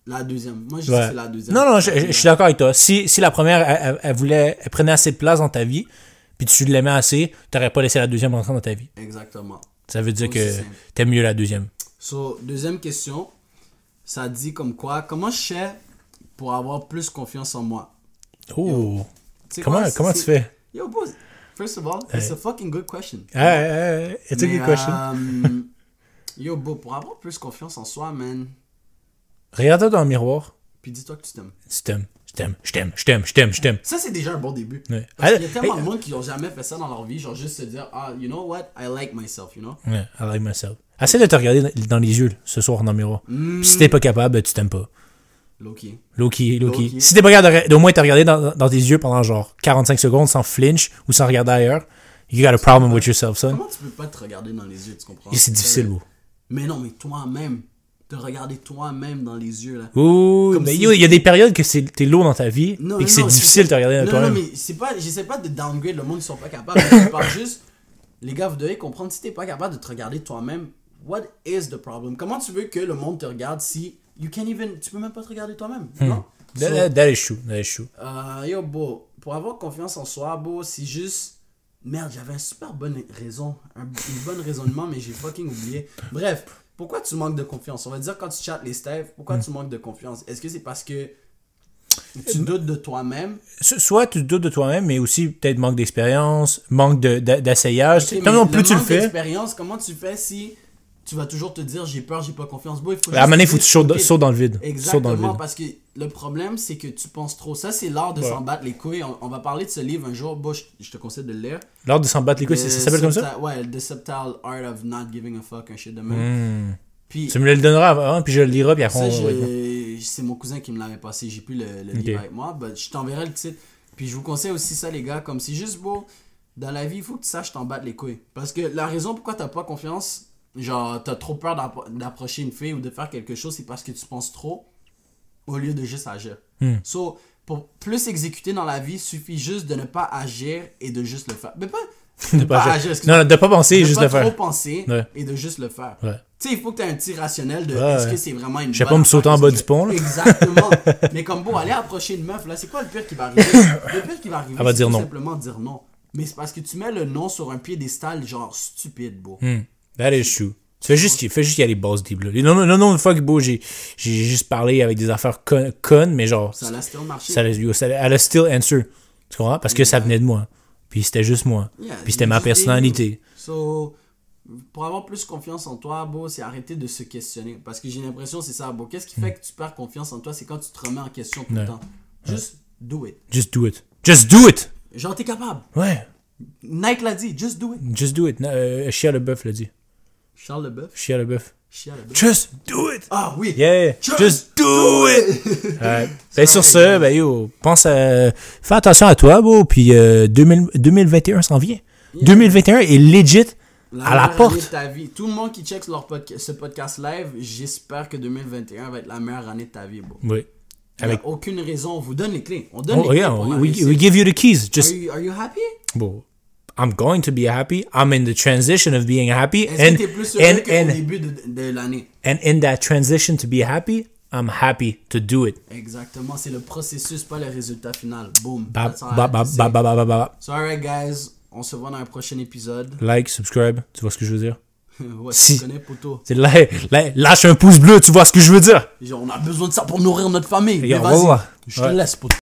Speaker 2: La deuxième. Moi, je dis que c'est la deuxième.
Speaker 1: Non, je suis d'accord avec toi. Si la première, elle prenait assez de place dans ta vie, puis tu l'aimais assez, t'aurais pas laissé la deuxième rentrer dans ta vie.
Speaker 2: Exactement.
Speaker 1: Ça veut dire que t'aimes mieux la deuxième.
Speaker 2: So, deuxième question, ça dit comme quoi, comment je fais pour avoir plus confiance en moi?
Speaker 1: Oh! Comment tu fais?
Speaker 2: Yo, bro, first of all, it's a fucking good question.
Speaker 1: It's a good question.
Speaker 2: Yo, bro, pour avoir plus confiance en soi, man.
Speaker 1: Regarde-toi dans le miroir.
Speaker 2: Puis dis-toi que tu t'aimes.
Speaker 1: Je t'aime.
Speaker 2: Ça, c'est déjà un bon début.
Speaker 1: Ouais.
Speaker 2: Parce qu'il y a tellement de monde qui n'ont jamais fait ça dans leur vie, genre juste se dire, you know what, I like myself, you know?
Speaker 1: Ouais, I like myself. Essaie de te regarder dans les yeux ce soir dans le miroir. Puis si t'es pas capable, tu t'aimes pas. Low-key. Si t'es pas capable d'au moins te regarder dans tes yeux pendant genre 45 secondes sans flinch ou sans regarder ailleurs, you got a problem with yourself, son.
Speaker 2: Comment tu peux pas te regarder dans les yeux, tu comprends?
Speaker 1: Et c'est difficile, bro.
Speaker 2: Mais non, mais toi-même. Te regarder toi-même dans les yeux, là.
Speaker 1: Ouh, mais il y a des périodes que t'es lourd dans ta vie et que c'est difficile de te regarder dans toi-même.
Speaker 2: Non, mais j'essaie pas de downgrade le monde, ils sont pas capables. Je parle juste, les gars, vous devez comprendre, si t'es pas capable de te regarder toi-même, what is the problem? Comment tu veux que le monde te regarde si tu peux même pas te regarder toi-même, non?
Speaker 1: That is true.
Speaker 2: Yo, bro, pour avoir confiance en soi, bro, c'est juste, merde, j'avais une super bonne raison, un bon raisonnement, mais j'ai fucking oublié. Bref. Pourquoi tu manques de confiance? On va dire quand tu chattes les Steph, pourquoi tu manques de confiance? Est-ce que c'est parce que tu doutes de toi-même?
Speaker 1: Soit tu doutes de toi-même, mais aussi peut-être manque d'expérience, manque d'essayage.
Speaker 2: Okay,
Speaker 1: non, plus tu le fais.
Speaker 2: D'expérience, comment tu fais si tu vas toujours te dire j'ai peur, j'ai pas confiance? Bon,
Speaker 1: à un moment donné, il faut que tu sautes dans le vide.
Speaker 2: Exactement, parce que le problème, c'est que tu penses trop. Ça, c'est l'art de s'en battre les couilles. On va parler de ce livre un jour. Bon, je te conseille de le lire.
Speaker 1: L'art de s'en battre les couilles, ça s'appelle comme ça?
Speaker 2: Ouais, The Subtle Art of Not Giving a Fuck, un shit de même. Puis,
Speaker 1: tu me le donneras avant, puis je le lirai, puis après
Speaker 2: c'est mon cousin qui me l'avait passé. J'ai plus le livre avec moi. Je t'enverrai le titre. Puis je vous conseille aussi ça, les gars. Comme c'est juste beau. Dans la vie, il faut que tu saches t'en battre les couilles. Parce que la raison pourquoi t'as pas confiance, genre t'as trop peur d'approcher une fille ou de faire quelque chose, c'est parce que tu penses trop au lieu de juste agir. So, pour plus exécuter dans la vie, il suffit juste de ne pas agir et de juste le faire. Mais pas de pas agir.
Speaker 1: Non, de pas penser et juste le faire.
Speaker 2: De pas trop penser et de juste le faire.
Speaker 1: Ouais.
Speaker 2: Tu sais, il faut que tu aies un petit rationnel de est-ce que c'est vraiment une bonne...
Speaker 1: Je sais pas me sauter en bas du pont, là.
Speaker 2: Exactement. Mais comme bon, aller approcher une meuf, là, c'est quoi le pire qui va arriver? Le pire qui va arriver,
Speaker 1: c'est
Speaker 2: tout
Speaker 1: non.
Speaker 2: simplement dire non. Mais c'est parce que tu mets le non sur un piédestal genre stupide, beau.
Speaker 1: That is true. Fais juste qu'il y a les bases deep, là. Non, une fois que beau, j'ai juste parlé avec des affaires connes, mais genre...
Speaker 2: Ça a still marché.
Speaker 1: Elle a still answer. Tu comprends? Parce que ça venait de moi. Puis c'était juste moi. Puis c'était ma personnalité.
Speaker 2: So, pour avoir plus confiance en toi, beau, c'est arrêter de se questionner. Parce que j'ai l'impression que c'est ça, beau. Qu'est-ce qui fait que tu perds confiance en toi? C'est quand tu te remets en question tout le temps. Just do it.
Speaker 1: Just do it!
Speaker 2: Genre, t'es capable.
Speaker 1: Ouais.
Speaker 2: Nike l'a dit, just do it.
Speaker 1: Just do it. Chia Leboeuf l'a dit.
Speaker 2: Charles Leboeuf?
Speaker 1: Chia Leboeuf. Just do it!
Speaker 2: Ah oui!
Speaker 1: Yeah! Just do it! Ben sur ce, ben yo, fais attention à toi, beau, puis 2021 s'en vient. Yeah. 2021 est legit à la porte.
Speaker 2: De ta vie. Tout le monde qui check ce podcast live, j'espère que 2021 va être la meilleure année de ta vie, beau.
Speaker 1: Oui.
Speaker 2: Avec aucune raison, on vous donne les clés. On donne les clés.
Speaker 1: Yeah, we give you the keys. Just
Speaker 2: are you happy?
Speaker 1: Bon. I'm going to be happy. I'm in the transition of being happy.
Speaker 2: Est-ce que t'es plus heureux qu'au début de l'année?
Speaker 1: And in that transition to be happy, I'm happy to do it.
Speaker 2: Exactement. C'est le processus, pas le résultat final. Boom.
Speaker 1: So
Speaker 2: alright guys, on se voit dans un prochain épisode.
Speaker 1: Like, subscribe, tu vois ce que je veux dire?
Speaker 2: Ouais, tu connais, poto.
Speaker 1: Lâche un pouce bleu, tu vois ce que je veux dire?
Speaker 2: On a besoin de ça pour nourrir notre famille.
Speaker 1: Vas-y,
Speaker 2: je te laisse, poto.